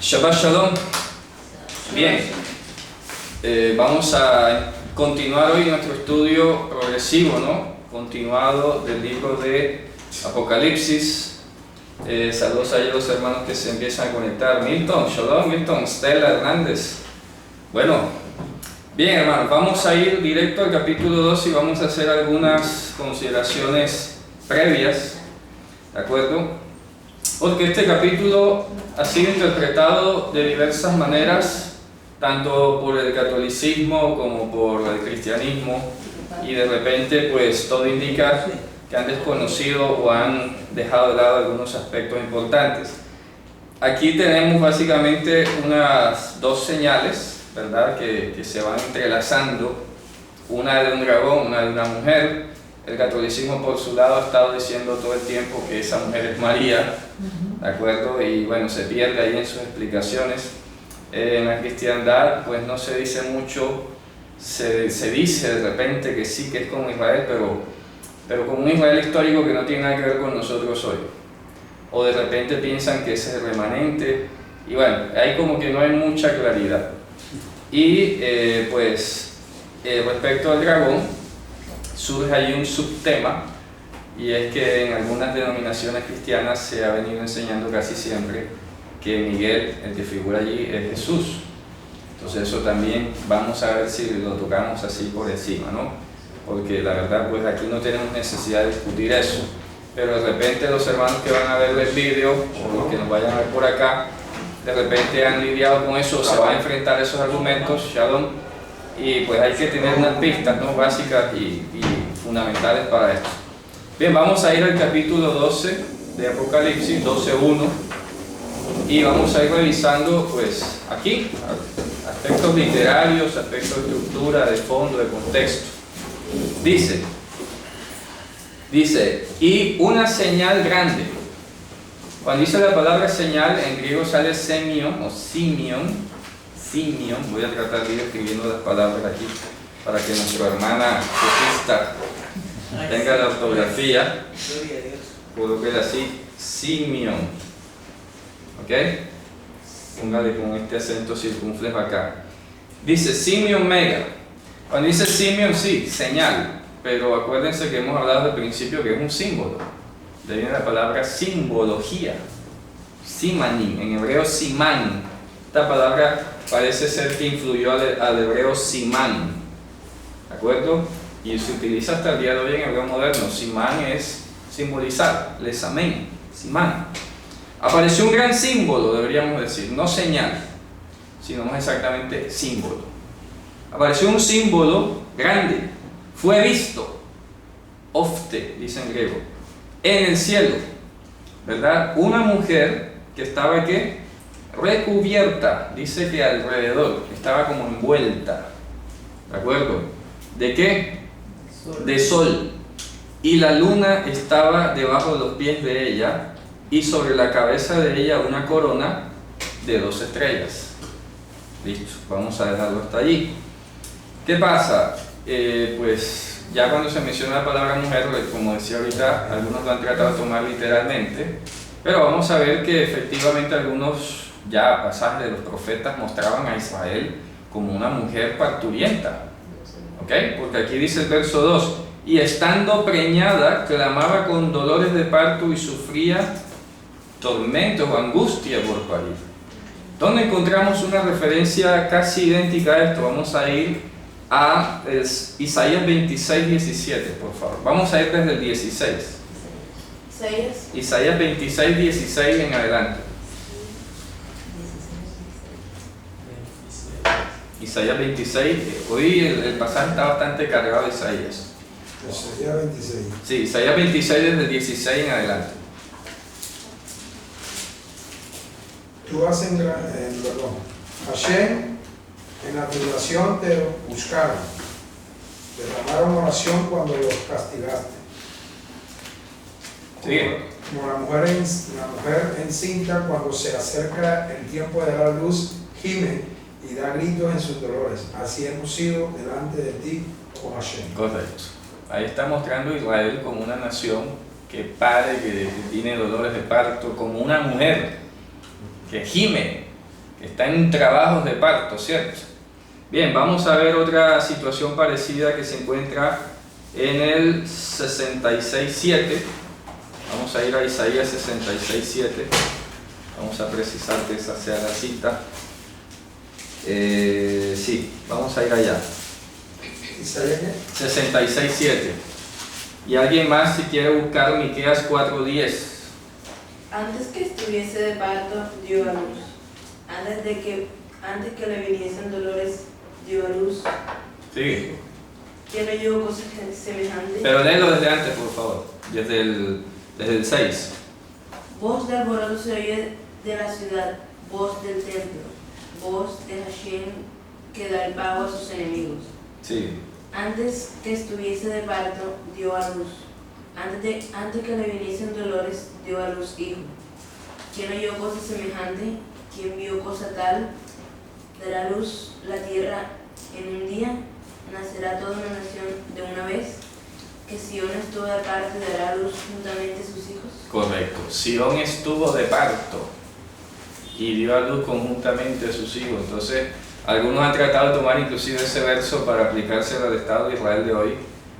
Shabbat Shalom. Bien, vamos a continuar hoy nuestro estudio progresivo, ¿no? Continuado del libro de Apocalipsis. Saludos a ellos, los hermanos que se empiezan a conectar. Milton, Shalom, Milton, Stella Hernández. Bueno, bien hermanos, vamos a ir directo al capítulo 2 y vamos a hacer algunas consideraciones previas, ¿de acuerdo? Porque este capítulo ha sido interpretado de diversas maneras, tanto por el catolicismo como por el cristianismo, y de repente pues todo indica que han desconocido o han dejado de lado algunos aspectos importantes. Aquí tenemos básicamente unas dos señales, ¿verdad?, que se van entrelazando, una de un dragón, una de una mujer. El catolicismo por su lado ha estado diciendo todo el tiempo que esa mujer es María, ¿de acuerdo? Y bueno, se pierde ahí en sus explicaciones. En la cristiandad pues no se dice mucho, se dice de repente que sí, que es como Israel, pero como un Israel histórico que no tiene nada que ver con nosotros hoy. O de repente piensan que ese es el remanente, y bueno, ahí como que no hay mucha claridad. Y respecto al dragón, surge ahí un subtema, y es que en algunas denominaciones cristianas se ha venido enseñando casi siempre que Miguel, el que figura allí, es Jesús. Entonces eso también vamos a ver si lo tocamos así por encima, ¿no? Porque la verdad pues aquí no tenemos necesidad de discutir eso, pero de repente los hermanos que van a ver el vídeo o los que nos vayan a ver por acá, de repente han lidiado con eso, se van a enfrentar a esos argumentos, Shalom, y pues hay que tener unas pistas, ¿no?, básicas y fundamentales para esto. Bien, vamos a ir al capítulo 12 de Apocalipsis, 12:1, y vamos a ir revisando pues aquí aspectos literarios, aspectos de estructura, de fondo, de contexto. Dice, y una señal grande. Cuando dice la palabra señal, en griego sale semion o simion. Voy a tratar de ir escribiendo las palabras aquí para que nuestra hermana sofista tenga la ortografía. Puedo ver así, simion, ¿ok? Póngale con este acento circunflejo acá. Dice simion mega. Cuando dice simion, sí, señal, pero acuérdense que hemos hablado al principio que es un símbolo. De ahí viene la palabra simbología, simanim, en hebreo simán. Esta palabra parece ser que influyó al hebreo simán, ¿de acuerdo? Y se utiliza hasta el día de hoy en hebreo moderno. Simán es simbolizar, lesamen, simán. Apareció un gran símbolo, deberíamos decir, no señal, sino más exactamente símbolo. Apareció un símbolo grande, fue visto, ofte, dice en griego, en el cielo, ¿verdad? Una mujer que estaba, ¿qué?, recubierta, dice que alrededor, estaba como envuelta, ¿de acuerdo? ¿De qué? De sol. Y la luna estaba debajo de los pies de ella, y sobre la cabeza de ella una corona de 2 estrellas. Listo, vamos a dejarlo hasta allí. ¿Qué pasa? Pues ya cuando se menciona la palabra mujer, como decía ahorita, algunos lo han tratado de tomar literalmente, pero vamos a ver que efectivamente algunos ya pasajes de los profetas mostraban a Israel como una mujer parturienta, ¿ok? Porque aquí dice el verso 2, y estando preñada clamaba con dolores de parto y sufría tormentos o angustia por parir. ¿Dónde encontramos una referencia casi idéntica a esto? Vamos a ir a Isaías 26:17, por favor. Vamos a ir desde el 16. Isaías 26:16 en adelante. Isaías 26, hoy el pasaje está bastante cargado de Isaías. Isaías 26. Sí, Isaías 26 desde el 16 en adelante. Tú has Hashem, en la tribulación te buscaron, derramaron oración cuando los castigaste. Sigue. Como la mujer encinta cuando se acerca el tiempo de dar luz, gime y da gritos en sus dolores. Así hemos sido delante de ti, oh Hashem. Correcto. Ahí está mostrando a Israel como una nación que pare, que tiene dolores de parto, como una mujer que gime, Está en trabajos de parto, ¿cierto? Bien, vamos a ver otra situación parecida que se encuentra en el 66.7. Vamos a ir a Isaías 66.7. Vamos a precisar que esa sea la cita. Sí, vamos a ir allá. ¿Isaías qué? 66.7. Y alguien más si quiere buscar Miqueas 4.10. Antes que estuviese de parto, dio a luz. Antes que le viniesen dolores, dio a luz. Sigue. ¿Quién oyó cosas semejantes? Pero léelo desde antes, por favor. Desde el 6. Voz de alboroto se oye de la ciudad, voz del templo, voz de Hashem que da el pago a sus enemigos. Sí. Antes que estuviese de parto, dio a luz. Antes que le viniesen dolores, dio a luz hijo. ¿Quién oyó cosa semejante? ¿Quién vio cosa tal? Dará luz la tierra en un día, nacerá toda una nación de una vez, que Sión estuvo de parto y dará luz juntamente a sus hijos. Correcto. Sión estuvo de parto y dio a luz conjuntamente a sus hijos. Entonces, algunos han tratado de tomar inclusive ese verso para aplicárselo al Estado de Israel de hoy,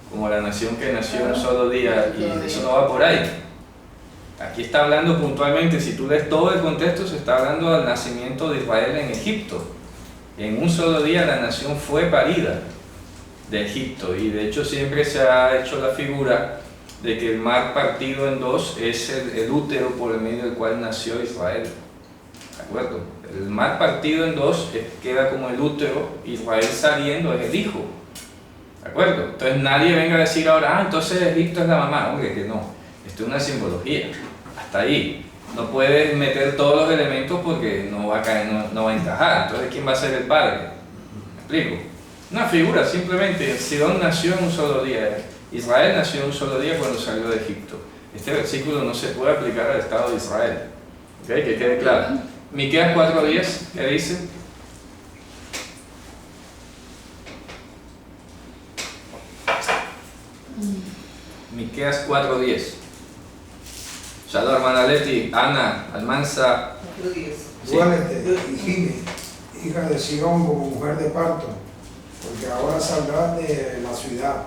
como la nación que nació en un solo día, y eso no va por ahí. Aquí está hablando puntualmente, si tú lees todo el contexto, se está hablando del nacimiento de Israel en Egipto. En un solo día la nación fue parida de Egipto, y de hecho siempre se ha hecho la figura de que el mar partido en dos es el útero por el medio del cual nació Israel. ¿De acuerdo? El mar partido en dos queda como el útero, Israel saliendo es el hijo. ¿De acuerdo? Entonces nadie venga a decir ahora, entonces Egipto es la mamá. Hombre, que no. Esto es una simbología. Hasta ahí. No puedes meter todos los elementos porque no va a caer, no va a encajar. Entonces, ¿quién va a ser el padre? ¿Me explico? Una figura, simplemente. Sidón nació en un solo día. Israel nació en un solo día cuando salió de Egipto. Este versículo no se puede aplicar al Estado de Israel. ¿Okay? Que quede claro. Miqueas 4.10, ¿qué dice? Miqueas 4.10. Shalom, hermana Leti, Ana, Almanza. Sí. Duélete y gime, hija de Sión, como mujer de parto, porque ahora saldrás de la ciudad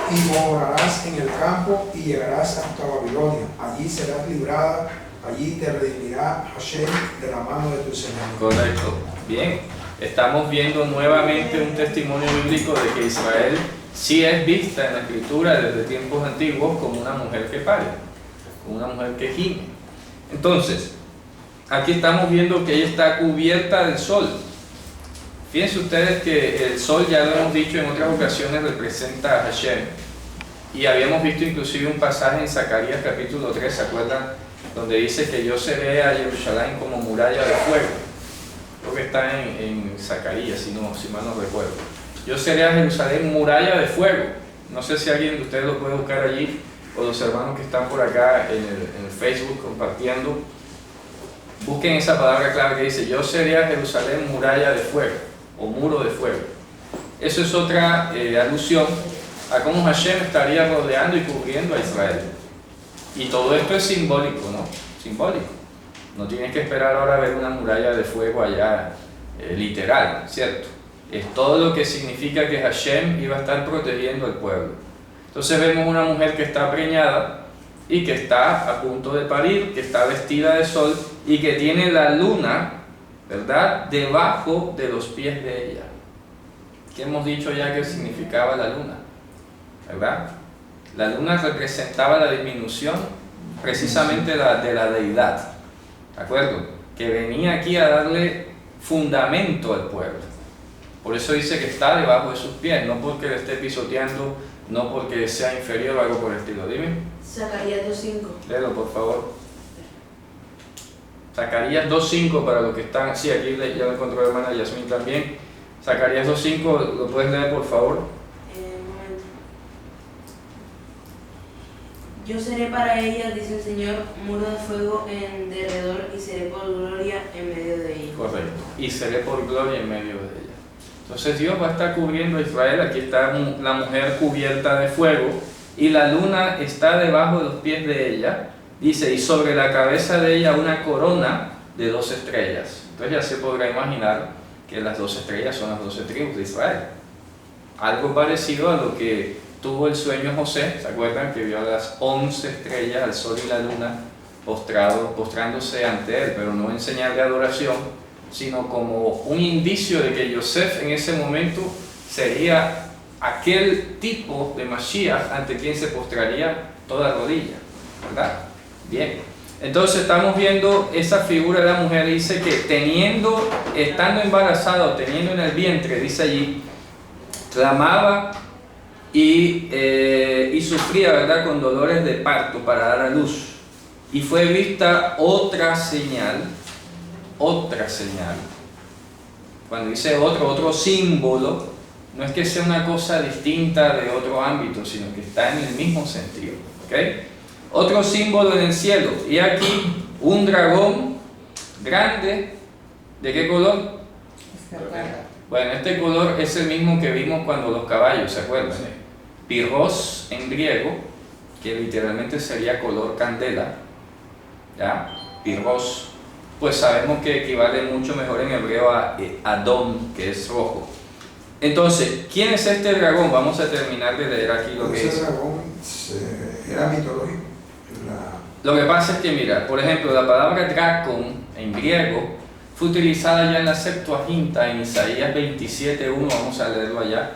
y morarás en el campo y llegarás hasta Babilonia. Allí serás librada, allí te redimirá Hashem de la mano de tus enemigos. Correcto. Bien, estamos viendo nuevamente un testimonio bíblico de que Israel sí es vista en la Escritura desde tiempos antiguos como una mujer que pare, como una mujer que gime. Entonces, aquí estamos viendo que ella está cubierta del sol. Fíjense ustedes que el sol, ya lo hemos dicho en otras ocasiones, representa a Hashem. Y habíamos visto inclusive un pasaje en Zacarías capítulo 3, ¿se acuerdan? Donde dice que yo seré a Jerusalén como muralla de fuego. Creo que está en Zacarías, si mal no recuerdo. Yo seré a Jerusalén muralla de fuego. No sé si alguien de ustedes lo puede buscar allí, o los hermanos que están por acá en el Facebook compartiendo. Busquen esa palabra clave que dice, yo seré a Jerusalén muralla de fuego, o muro de fuego. Eso es otra alusión a cómo Hashem estaría rodeando y cubriendo a Israel. Y todo esto es simbólico, ¿no? Simbólico. No tienes que esperar ahora a ver una muralla de fuego allá, literal, ¿cierto? Es todo lo que significa que Hashem iba a estar protegiendo al pueblo. Entonces vemos una mujer que está preñada y que está a punto de parir, que está vestida de sol y que tiene la luna, ¿verdad?, debajo de los pies de ella. ¿Qué hemos dicho ya que significaba la luna? ¿Verdad? La luna representaba la disminución precisamente de la deidad, ¿de acuerdo? Que venía aquí a darle fundamento al pueblo. Por eso dice que está debajo de sus pies, no porque le esté pisoteando, no porque sea inferior o algo por el estilo. Dime. Zacarías 2.5. Léelo, por favor. Zacarías 2.5 para los que están... Sí, aquí ya lo encontró la hermana Yasmín también. Zacarías 2.5, ¿lo puedes leer, por favor? Un momento. Yo seré para ella, dice el Señor, muro de fuego en derredor y seré por gloria en medio de ella. Correcto. Y seré por gloria en medio de ella. Entonces Dios va a estar cubriendo a Israel. Aquí está la mujer cubierta de fuego y la luna está debajo de los pies de ella. Dice, y sobre la cabeza de ella una corona de 2 estrellas. Entonces ya se podrá imaginar que las 2 estrellas son las 12 tribus de Israel. Algo parecido a lo que tuvo el sueño José, ¿se acuerdan? Que vio a las 11 estrellas, al sol y la luna postrándose ante él, pero no en señal de adoración, sino como un indicio de que Yosef en ese momento sería aquel tipo de Mashiach ante quien se postraría toda rodilla, ¿verdad? Bien, entonces estamos viendo esa figura de la mujer. Dice que estando embarazada o teniendo en el vientre, dice allí, clamaba y sufría, ¿verdad?, con dolores de parto para dar a luz. Y fue vista otra señal. Cuando dice otro símbolo, no es que sea una cosa distinta de otro ámbito, sino que está en el mismo sentido. ¿Okay? Otro símbolo en el cielo. Y aquí un dragón grande. ¿De qué color? Bueno, este color es el mismo que vimos cuando los caballos, ¿se acuerdan? Pirros en griego, que literalmente sería color candela. ¿Ya? Pirros. Pues sabemos que equivale mucho mejor en hebreo a Adón, que es rojo. Entonces, ¿quién es este dragón? Vamos a terminar de leer aquí lo que es. Ese dragón era mitológico. Lo que pasa es que, mira, por ejemplo, la palabra dracon en griego fue utilizada ya en la Septuaginta, en Isaías 27.1, vamos a leerlo allá.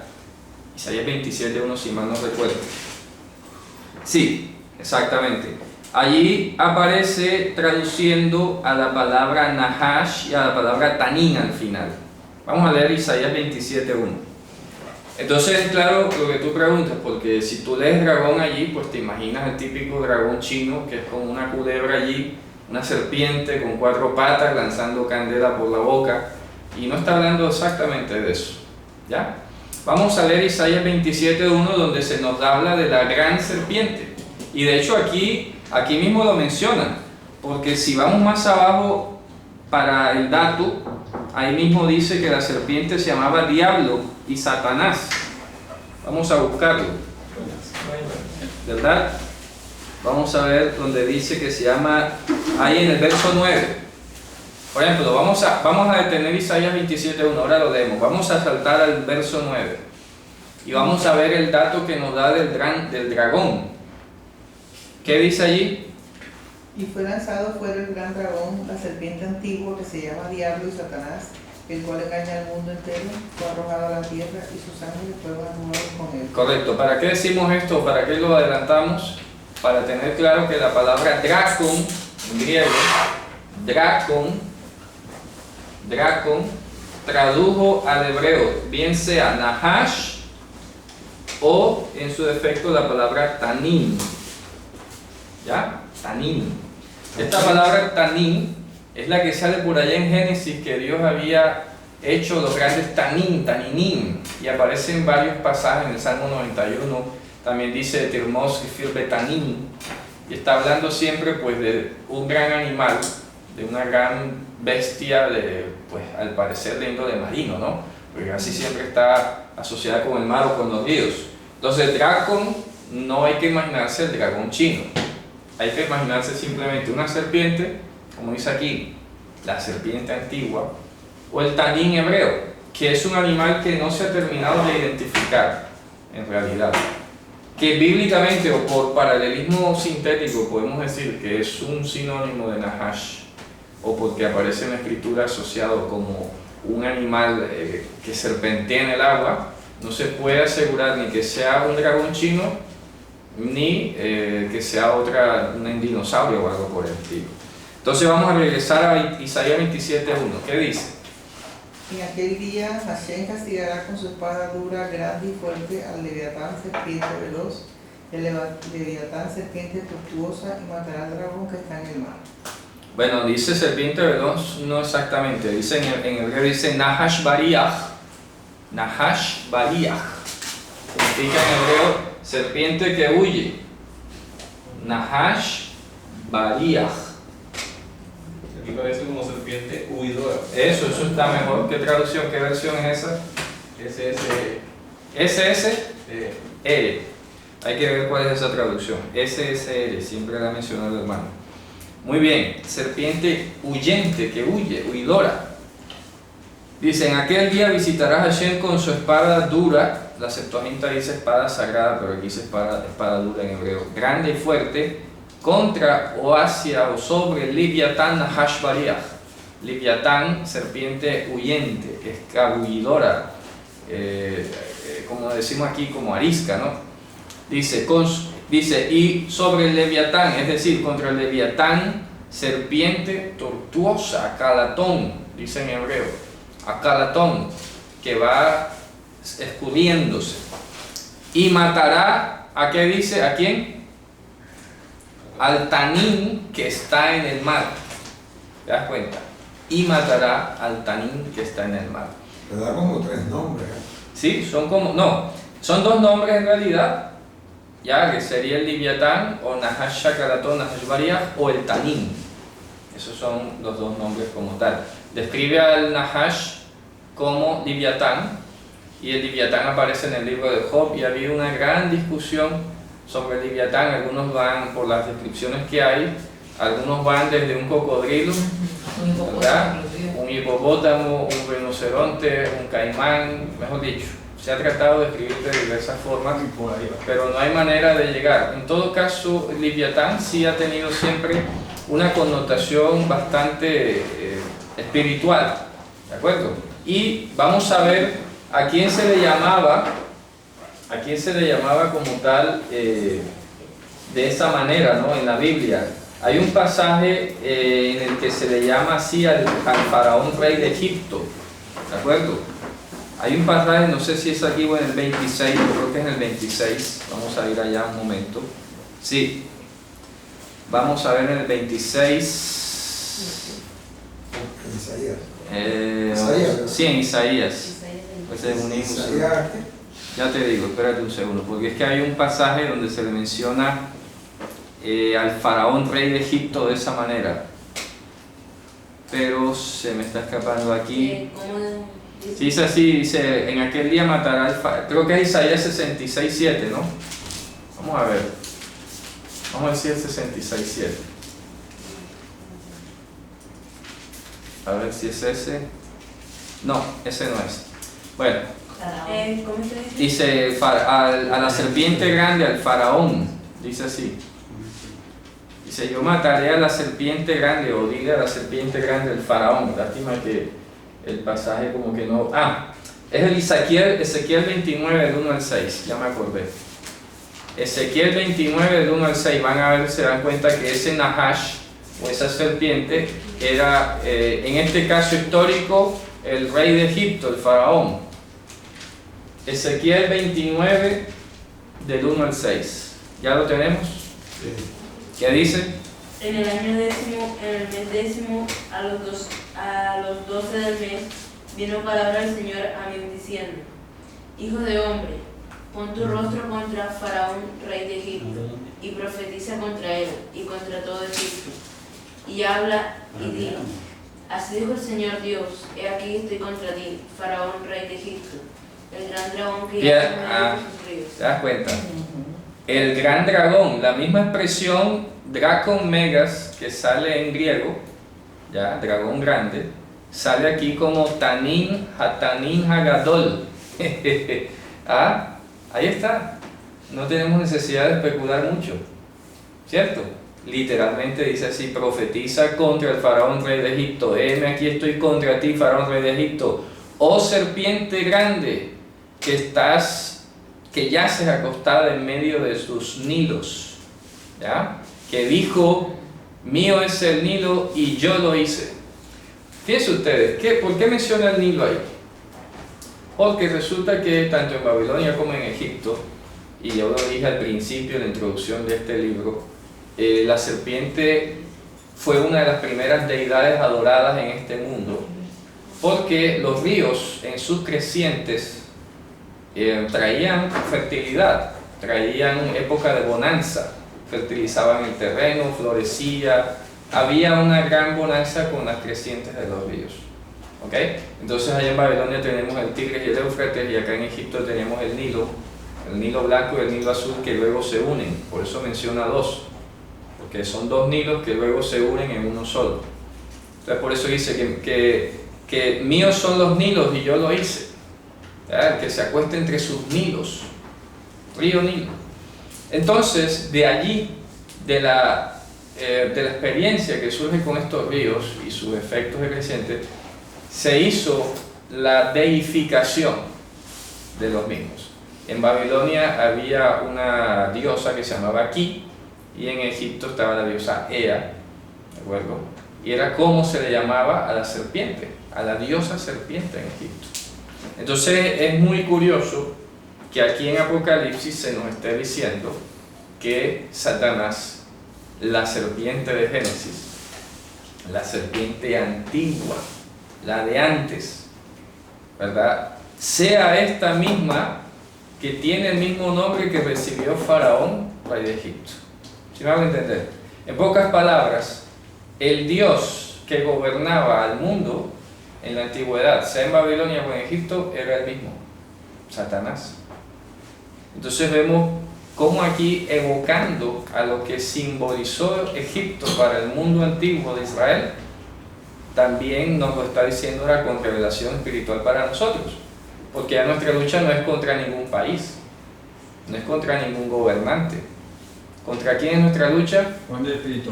Isaías 27.1, si mal no recuerdo. Sí, exactamente. Allí aparece traduciendo a la palabra Nahash y a la palabra Tanin al final. Vamos a leer Isaías 27.1. Entonces, claro, lo que tú preguntas, porque si tú lees dragón allí, pues te imaginas el típico dragón chino, que es como una culebra allí, una serpiente con 4 patas lanzando candela por la boca, y no está hablando exactamente de eso. ¿Ya? Vamos a leer Isaías 27.1, donde se nos habla de la gran serpiente. Y de hecho aquí mismo lo menciona, porque si vamos más abajo para el dato, ahí mismo dice que la serpiente se llamaba Diablo y Satanás. Vamos a buscarlo, ¿verdad? Vamos a ver donde dice que se llama, ahí en el verso 9. Por ejemplo, vamos a detener Isaías 27.1, ahora lo leemos. Vamos a saltar al verso 9 y vamos a ver el dato que nos da del dragón. ¿Qué dice allí? Y fue lanzado fuera el gran dragón, la serpiente antigua que se llama Diablo y Satanás, el cual engaña al mundo entero, fue arrojado a la tierra y sus ángeles fueron anulados con él. Correcto. ¿Para qué decimos esto? ¿Para qué lo adelantamos? Para tener claro que la palabra dracon, en griego, dracon, tradujo al hebreo, bien sea Nahash o en su defecto la palabra tanin. ¿Ya? Tanin. Esta palabra tanin es la que sale por allá en Génesis, que Dios había hecho los grandes taninim, y aparece en varios pasajes en el Salmo 91. También dice Tirmos y Fir Betanim, y está hablando siempre pues de un gran animal, de una gran bestia, pues al parecer de índole marino, ¿no? Porque casi siempre está asociada con el mar o con los ríos. Entonces, dracon no hay que imaginarse el dragón chino. Hay que imaginarse simplemente una serpiente, como dice aquí, la serpiente antigua, o el tanín hebreo, que es un animal que no se ha terminado de identificar en realidad. Que bíblicamente o por paralelismo sintético podemos decir que es un sinónimo de Nahash, o porque aparece en la escritura asociado como un animal que serpentea en el agua. No se puede asegurar ni que sea un dragón chino, ni que sea un dinosaurio o algo por el estilo. Entonces vamos a regresar a Isaías 27.1. ¿Qué dice? En aquel día Hashem castigará con su espada dura, grande y fuerte al leviatán serpiente veloz, el leviatán serpiente tortuosa, y matará al dragón que está en el mar. Bueno, dice serpiente veloz, no exactamente. Dice en hebreo dice Nahash Bariach. Nahash Bariach. Significa en hebreo serpiente que huye. Nahash Bariach. Aquí parece como serpiente huidora. Eso está mejor. ¿Qué traducción, qué versión es esa? SSR. Hay que ver cuál es esa traducción. SSR, siempre la ha mencionado el hermano. Muy bien, serpiente huyente, que huye, huidora. Dice, en aquel día visitarás a Hashem con su espada dura, la Septuaginta dice espada sagrada, pero aquí dice espada dura en hebreo, grande y fuerte, contra o hacia o sobre Liviatán Nahash Bariach. Liviatán, serpiente huyente, escabullidora, como decimos aquí, como arisca, ¿no? Dice, y sobre el Leviatán, es decir, contra el Leviatán, serpiente tortuosa, acalatón, dice en hebreo, acalatón, que va escurriéndose. Y matará, ¿a qué dice? ¿A quién? Al tanín que está en el mar. ¿Te das cuenta? Y matará al tanín que está en el mar. Le da como 3 nombres. Sí, son como, no, son 2 nombres en realidad, ya que sería el Liviatán o Nahash Shakaratón, Nahash Bariach o el Tanín. Esos son los 2 nombres como tal. Describe al Nahash como Liviatán y el Liviatán aparece en el libro de Job y ha habido una gran discusión sobre el Liviatán. Algunos van por las descripciones que hay, algunos van desde un cocodrilo, ¿verdad? Un hipopótamo, un rinoceronte, un caimán, mejor dicho. Se ha tratado de escribir de diversas formas, pero no hay manera de llegar. En todo caso, el Liviatán sí ha tenido siempre una connotación bastante espiritual, ¿de acuerdo? Y vamos a ver a quién se le llamaba como tal de esa manera, ¿no? En la Biblia. Hay un pasaje en el que se le llama así al faraón rey de Egipto, ¿de acuerdo? Hay un pasaje, no sé si es aquí o en el 26, yo creo que es en el 26, vamos a ir allá un momento. Sí, vamos a ver en el 26. Isaías. Sí, en Isaías. Pues Isaías. Ya te digo, espérate un segundo, porque es que hay un pasaje donde se le menciona al faraón rey de Egipto de esa manera, pero se me está escapando aquí. Sí, dice así, dice, en aquel día matará al faraón, creo que es Isaías 66:7, ¿no? Vamos a ver, vamos a decir el 66:7, a ver si es ese. No, ese no es. Bueno, ¿Cómo se dice? dice a la serpiente grande, al faraón, dice así. Dice, yo mataré a la serpiente grande, o diga a la serpiente grande, el faraón. Lástima que el pasaje como que no... es el Ezequiel 29 del 1 al 6, ya me acordé. Ezequiel 29 del 1 al 6, van a ver, se dan cuenta que ese Nahash, o esa serpiente, era, en este caso histórico, el rey de Egipto, el faraón. Ezequiel 29 del 1 al 6, ¿ya lo tenemos? Sí. ¿Qué dice? En el año 10, en el mes 10, a los 12 del mes, vino palabra del Señor a mí diciendo: Hijo de hombre, pon tu rostro contra Faraón, rey de Egipto, y profetiza contra él y contra todo Egipto. Y habla y di: Así dijo el Señor Dios, he aquí estoy contra ti, Faraón, rey de Egipto, el gran dragón que Bien, yace en medio de sus ríos. ¿te das cuenta? El gran dragón, la misma expresión Dracon Megas que sale en griego, ya, dragón grande, sale aquí como Tanin Hatanin Hagadol. Ahí está. No tenemos necesidad de especular mucho, ¿cierto? Literalmente dice así: profetiza contra el faraón rey de Egipto. Heme aquí estoy contra ti, faraón rey de Egipto. Oh serpiente grande, que yaces acostada en medio de sus nilos, ¿ya? Que dijo: mío es el Nilo y yo lo hice. Fíjense ustedes, ¿por qué menciona el Nilo ahí? Porque resulta que tanto en Babilonia como en Egipto, y yo lo dije al principio en la introducción de este libro, la serpiente fue una de las primeras deidades adoradas en este mundo, porque los ríos en sus crecientes traían fertilidad, traían época de bonanza, fertilizaban el terreno, florecía, había una gran bonanza con las crecientes de los ríos. ¿Ok? Entonces allá en Babilonia tenemos el Tigris y el Éufrates, y acá en Egipto tenemos el Nilo blanco y el Nilo azul, que luego se unen, por eso menciona 2. porque son dos Nilos que luego se unen en uno solo. Entonces por eso dice que míos son los Nilos y yo lo hice. ¿Verdad? Que se acueste entre sus Nilos, río Nilo. Entonces, de allí, de la experiencia que surge con estos ríos y sus efectos decrecientes, se hizo la deificación de los mismos. En Babilonia había una diosa que se llamaba Ki, y en Egipto estaba la diosa Ea, ¿de acuerdo? Y era como se le llamaba a la serpiente, a la diosa serpiente en Egipto. Entonces es muy curioso que aquí en Apocalipsis se nos esté diciendo que Satanás, la serpiente de Génesis, la serpiente antigua, la de antes, ¿verdad?, sea esta misma que tiene el mismo nombre que recibió Faraón, rey de Egipto. ¿Sí me hago entender? En pocas palabras, el Dios que gobernaba al mundo en la antigüedad, sea en Babilonia o en Egipto, era el mismo, Satanás. Entonces vemos cómo aquí, evocando a lo que simbolizó Egipto para el mundo antiguo de Israel, también nos lo está diciendo ahora con revelación espiritual para nosotros, porque ya nuestra lucha no es contra ningún país, no es contra ningún gobernante. ¿Contra quién es nuestra lucha?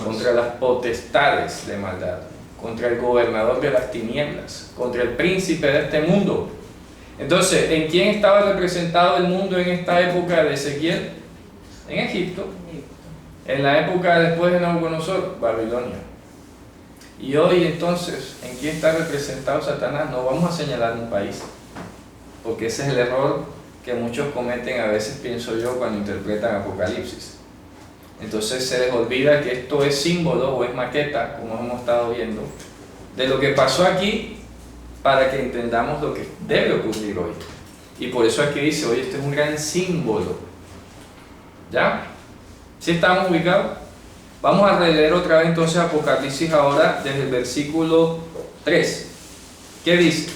Contra las potestades de maldad, contra el gobernador de las tinieblas, contra el príncipe de este mundo. Entonces, ¿en quién estaba representado el mundo en esta época de Ezequiel? En Egipto. En la época después de Nabucodonosor, Babilonia. Y hoy entonces, ¿en quién está representado Satanás? No vamos a señalar un país, porque ese es el error que muchos cometen a veces, pienso yo, cuando interpretan Apocalipsis. Entonces se les olvida que esto es símbolo o es maqueta, como hemos estado viendo, de lo que pasó aquí, para que entendamos lo que debe ocurrir hoy. Y por eso aquí dice, oye, este es un gran símbolo. ¿Ya? ¿Sí estamos ubicados? Vamos a releer otra vez entonces Apocalipsis ahora desde el versículo 3. ¿Qué dice?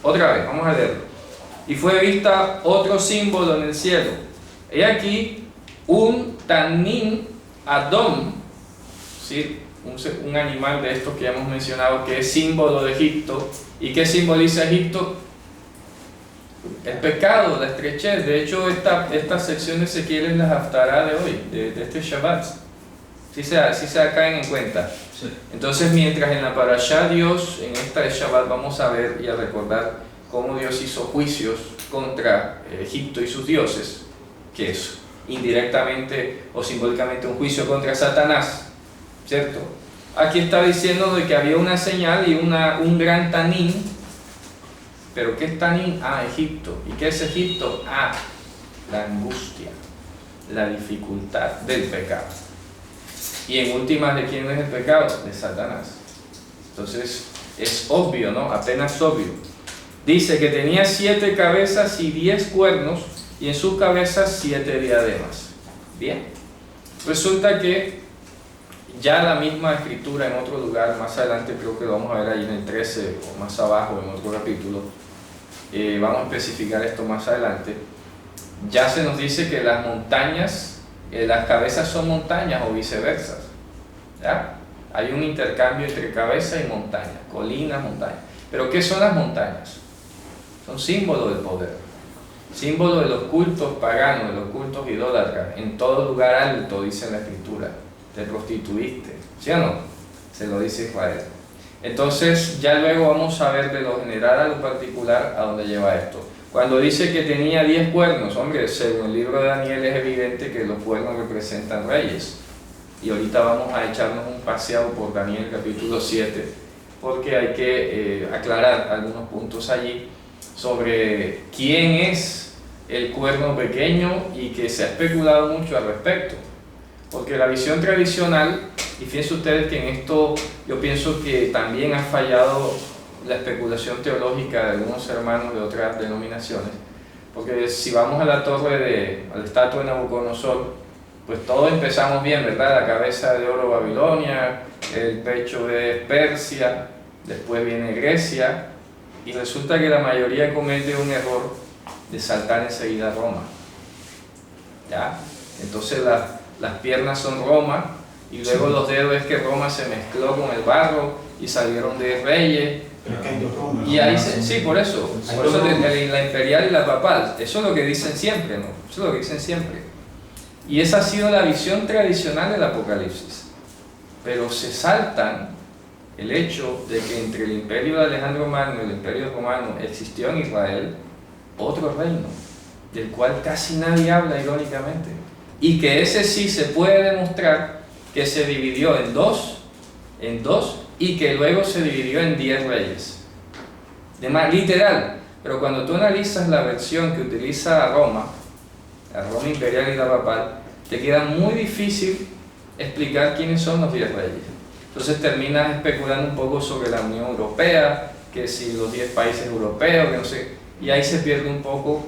Otra vez, vamos a leerlo. Y fue vista otro símbolo en el cielo. He aquí un Tanin Adom, ¿sí?, un animal de estos que ya hemos mencionado, que es símbolo de Egipto. ¿Y qué simboliza Egipto? El pecado, la estrechez. De hecho, esta sección de Ezequiel es la Haftará de hoy, de este Shabbat. ¿Sí se caen en cuenta? Sí. Entonces, mientras en la Parashá Dios, en esta de Shabbat, vamos a ver y a recordar cómo Dios hizo juicios contra Egipto y sus dioses, que es indirectamente o simbólicamente un juicio contra Satanás, ¿cierto? Aquí está diciendo de que había una señal y un gran Tanín. ¿Pero qué es Tanín? Egipto. ¿Y qué es Egipto? La angustia, la dificultad del pecado. Y en últimas, ¿de quién es el pecado? De Satanás. Entonces es obvio, ¿no? Apenas obvio. Dice que tenía 7 cabezas y 10 cuernos, y en sus cabezas 7 diademas. Bien. Resulta que ya la misma escritura en otro lugar, más adelante creo que lo vamos a ver ahí en el 13 o más abajo en otro capítulo, vamos a especificar esto más adelante, ya se nos dice que las montañas, las cabezas son montañas o viceversa, ¿ya? Hay un intercambio entre cabeza y montaña, colinas, montañas. ¿Pero qué son las montañas? Son símbolos del poder, símbolo de los cultos paganos, de los cultos idólatras. En todo lugar alto, dice la escritura, te prostituiste, ¿sí o no? Se lo dice Israel. Entonces ya luego vamos a ver de lo general a lo particular a dónde lleva esto. Cuando dice que tenía 10 cuernos, hombre, según el libro de Daniel es evidente que los cuernos representan reyes. Y ahorita vamos a echarnos un paseo por Daniel capítulo 7, porque hay que aclarar algunos puntos allí sobre quién es el cuerno pequeño, y que se ha especulado mucho al respecto. Porque la visión tradicional, y fíjense ustedes que en esto yo pienso que también ha fallado la especulación teológica de algunos hermanos de otras denominaciones, porque si vamos a la torre a la estatua de Nabucodonosor, pues todos empezamos bien, ¿verdad? La cabeza de oro Babilonia, el pecho de Persia, después viene Grecia, y resulta que la mayoría comete un error de saltar enseguida a Roma, ¿ya? Entonces las piernas son Roma, y luego los dedos es que Roma se mezcló con el barro y salieron de reyes. Pero es que hay dos Romas. Y ahí sí, por eso la imperial y la papal, eso es lo que dicen siempre, ¿no? Eso es lo que dicen siempre. Y esa ha sido la visión tradicional del Apocalipsis. Pero se saltan el hecho de que entre el imperio de Alejandro Magno y el imperio romano existió en Israel otro reino, del cual casi nadie habla irónicamente. Y que ese sí se puede demostrar que se dividió en dos, y que luego se dividió en 10 reyes. Literal, pero cuando tú analizas la versión que utiliza Roma, la Roma imperial y la papal, te queda muy difícil explicar quiénes son los 10 reyes. Entonces terminas especulando un poco sobre la Unión Europea, que si los 10 países europeos, que no sé, y ahí se pierde un poco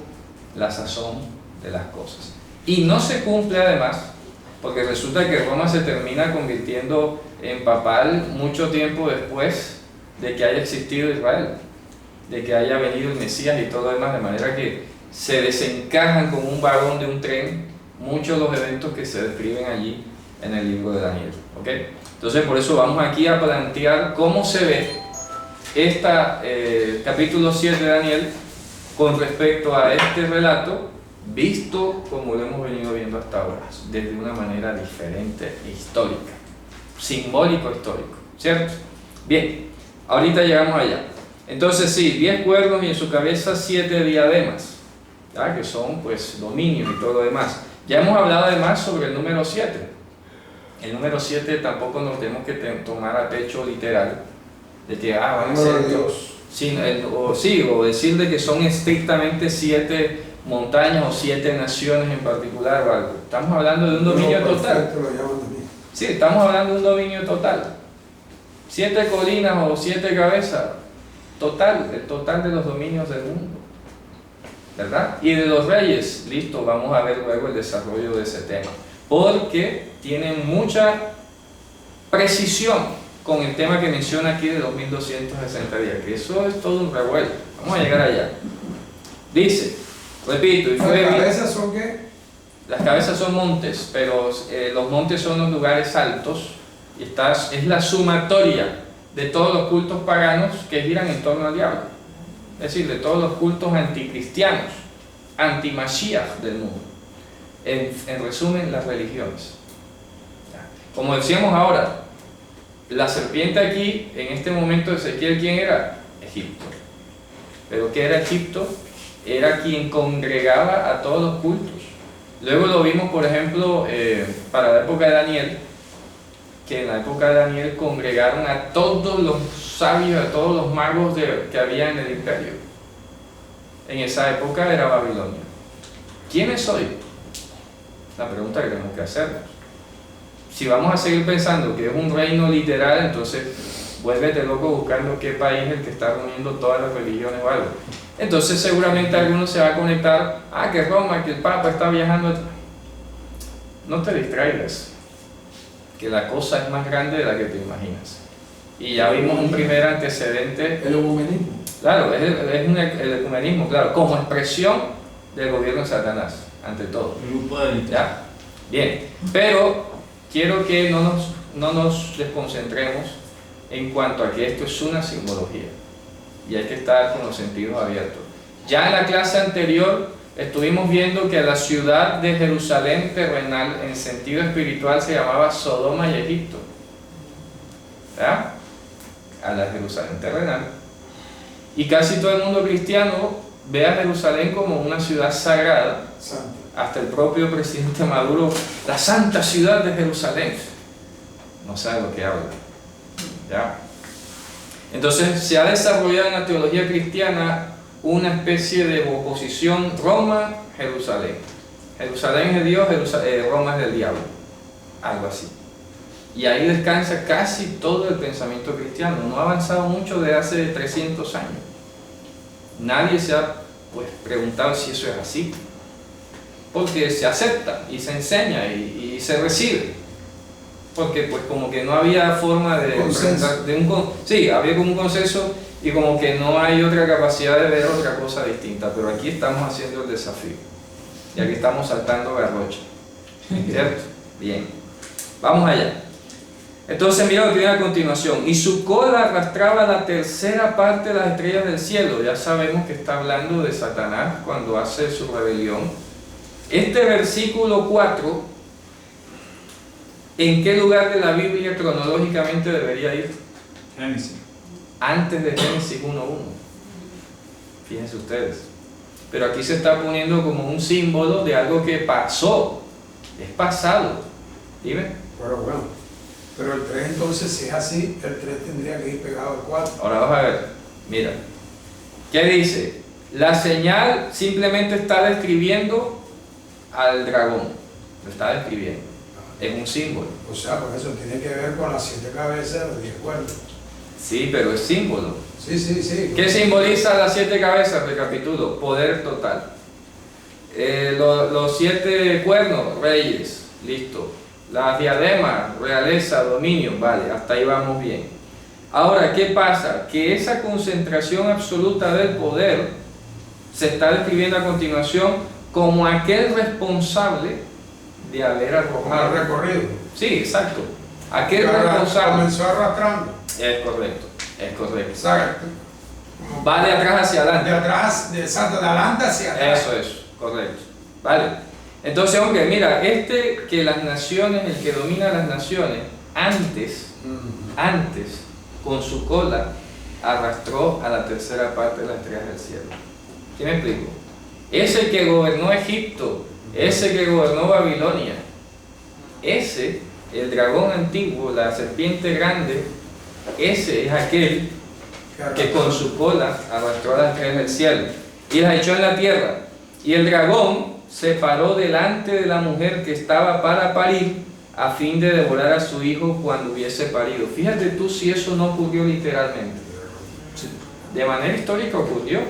la sazón de las cosas. Y no se cumple además, porque resulta que Roma se termina convirtiendo en papal mucho tiempo después de que haya existido Israel, de que haya venido el Mesías y todo lo demás, de manera que se desencajan como un vagón de un tren muchos de los eventos que se describen allí en el libro de Daniel. ¿Okay? Entonces por eso vamos aquí a plantear cómo se ve capítulo 7 de Daniel con respecto a este relato, visto como lo hemos venido viendo hasta ahora, desde una manera diferente e histórica, simbólico histórico, ¿cierto? Bien, ahorita llegamos allá. Entonces sí, 10 cuernos y en su cabeza 7 diademas, ¿ya? Que son pues dominios y todo lo demás. Ya hemos hablado además sobre el número 7. El número 7 tampoco nos tenemos que tomar a pecho literal, de que van a ser Dios. O decir de que son estrictamente 7 montañas o 7 naciones en particular o algo. Estamos hablando de un dominio total. Sí, estamos hablando de un dominio total. 7 colinas o 7 cabezas, total, el total de los dominios del mundo, ¿verdad? Y de los reyes, listo, vamos a ver luego el desarrollo de ese tema, porque tienen mucha precisión con el tema que menciona aquí de 2260 días, que eso es todo un revuelo. Vamos a llegar allá. Dice, repito, y fue... ¿Las cabezas son qué? Las cabezas son montes, pero los montes son los lugares altos, y es la sumatoria de todos los cultos paganos que giran en torno al diablo. Es decir, de todos los cultos anticristianos, anti-Mashiach del mundo. En resumen, las religiones. Como decíamos ahora, la serpiente aquí, en este momento de Ezequiel, ¿quién era? Egipto. ¿Pero qué era Egipto? Era quien congregaba a todos los cultos. Luego lo vimos, por ejemplo, para la época de Daniel, que en la época de Daniel congregaron a todos los sabios, a todos los magos que había en el imperio. En esa época era Babilonia. ¿Quién es hoy? La pregunta que tenemos que hacernos. Si vamos a seguir pensando que es un reino literal, entonces vuélvete loco buscando qué país es el que está reuniendo todas las religiones o algo. Entonces seguramente alguno se va a conectar, que Roma, que el Papa está viajando. No te distraigas, que la cosa es más grande de la que te imaginas. Y ya vimos un primer antecedente. El ecumenismo. Claro, el ecumenismo, claro, como expresión del gobierno de Satanás, ante todo. ¿Ya? Bien, pero quiero que no nos desconcentremos en cuanto a que esto es una simbología y hay que estar con los sentidos abiertos. Ya en la clase anterior estuvimos viendo que la ciudad de Jerusalén terrenal en sentido espiritual se llamaba Sodoma y Egipto, ¿ya? A la Jerusalén terrenal, y casi todo el mundo cristiano ve a Jerusalén como una ciudad sagrada. Santa. Hasta el propio presidente Maduro, la santa ciudad de Jerusalén. No sabe lo que habla. ¿Ya? Entonces se ha desarrollado en la teología cristiana una especie de oposición Roma-Jerusalén. Jerusalén es de Dios, Roma es del diablo. Algo así. Y ahí descansa casi todo el pensamiento cristiano. No ha avanzado mucho de hace 300 años. Nadie se ha preguntado si eso es así. Porque se acepta y se enseña y se recibe, porque pues como que no había forma de sí, había como un consenso y como que no hay otra capacidad de ver otra cosa distinta, pero aquí estamos haciendo el desafío y aquí estamos saltando garrocha, ¿cierto? Bien, vamos allá. Entonces mira lo que viene a continuación. Y su cola arrastraba la tercera parte de las estrellas del cielo. Ya sabemos que está hablando de Satanás cuando hace su rebelión. Este versículo 4, ¿en qué lugar de la Biblia cronológicamente debería ir? Génesis. Antes de Génesis 1:1. Fíjense ustedes. Pero aquí se está poniendo como un símbolo de algo que pasó. Es pasado. ¿Dime? Pero bueno, pero el 3 entonces, si es así, el 3 tendría que ir pegado al 4. Ahora vamos a ver. Mira. ¿Qué dice? La señal simplemente está describiendo al dragón. Lo está describiendo. Es un símbolo. O sea, por eso tiene que ver con las 7 cabezas de los 10 cuernos. Sí, pero es símbolo. Sí, sí, sí. ¿Qué simboliza las 7 cabezas? Recapitulo. Poder total. Los 7 cuernos, reyes. Listo. Las diademas, realeza, dominio. Vale, hasta ahí vamos bien. Ahora, ¿qué pasa? Que esa concentración absoluta del poder se está describiendo a continuación como aquel responsable de haber arrojado. Mal recorrido. Sí, exacto. Aquel Ahora responsable. comenzó arrastrando. Es correcto, es correcto. Exacto. Como Va de atrás hacia de adelante. atrás, de adelante hacia atrás. Eso es, correcto. Vale. Entonces, hombre, mira, que las naciones, el que domina las naciones, antes, con su cola, arrastró a la tercera parte de las estrellas del cielo. ¿Qué me explico? Ese que gobernó Egipto, ese que gobernó Babilonia, ese, el dragón antiguo, la serpiente grande, ese es aquel que con su cola arrastró a las estrellas del cielo y las echó en la tierra. Y el dragón se paró delante de la mujer que estaba para parir a fin de devorar a su hijo cuando hubiese parido. Fíjate tú si eso no ocurrió literalmente. De manera histórica ocurrió.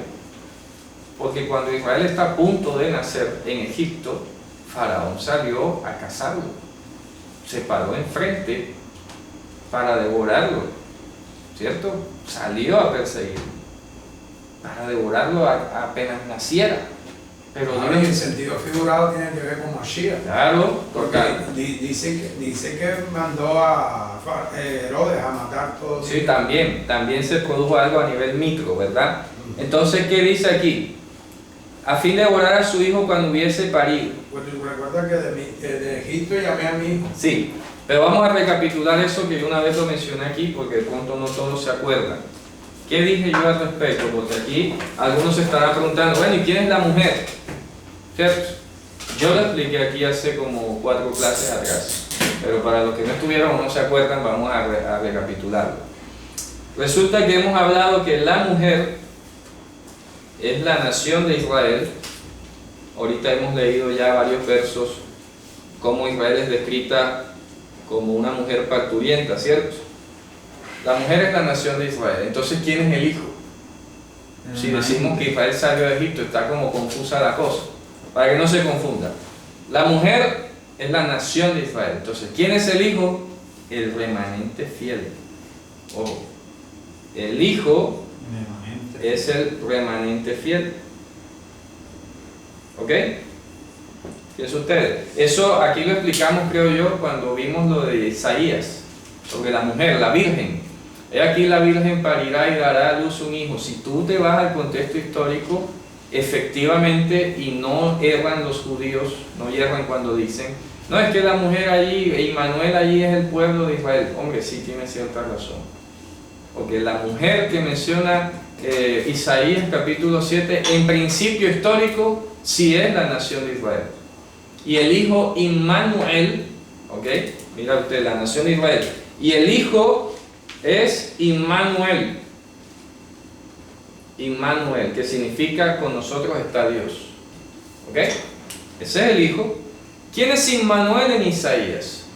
Porque cuando Israel está a punto de nacer en Egipto, Faraón salió a cazarlo. Se paró enfrente para devorarlo. ¿Cierto? Salió a perseguirlo. Para devorarlo apenas naciera. Pero Ahora, en el sentido figurado tiene que ver con Mashiach. claro, Porque dice que mandó a Herodes a matar todos. sí, también se produjo algo a nivel micro, ¿verdad? Entonces, ¿qué dice aquí? A fin de devorar a su hijo cuando hubiese parido. Pues recuerda que de Egipto llamé a mi hijo. Sí, pero vamos a recapitular eso que yo una vez lo mencioné aquí, porque de pronto no todos se acuerdan. ¿Qué dije yo al respecto? Porque aquí algunos se estarán preguntando, bueno, ¿y quién es la mujer? ¿Cierto? Yo lo expliqué aquí hace como 4 clases atrás, pero para los que no estuvieron o no se acuerdan, vamos a recapitularlo. Resulta que hemos hablado que la mujer es la nación de Israel. Ahorita hemos leído ya varios versos cómo Israel es descrita como una mujer parturienta, ¿cierto? La mujer es la nación de Israel. Entonces, ¿quién es el hijo? Si decimos que Israel salió de Egipto, está como confusa la cosa. Para que no se confunda. La mujer es la nación de Israel. Entonces, ¿quién es el hijo? El remanente fiel. Ojo. El hijo es el remanente fiel. ¿Ok? Fíjense ustedes. Eso aquí lo explicamos, creo yo, cuando vimos lo de Isaías. Sobre la mujer, la virgen. He aquí la virgen parirá y dará a luz un hijo. Si tú te vas al contexto histórico, efectivamente, y no erran los judíos, no yerran cuando dicen, no, es que la mujer allí, Immanuel allí es el pueblo de Israel. Hombre, sí tiene cierta razón. Porque la mujer que menciona Isaías capítulo 7, en principio histórico, sí es la nación de Israel. Y el hijo Immanuel, ¿ok? Mira usted, la nación de Israel. Y el hijo es Immanuel. Immanuel, que significa con nosotros está Dios. ¿Ok? Ese es el hijo. ¿Quién es Immanuel en Isaías?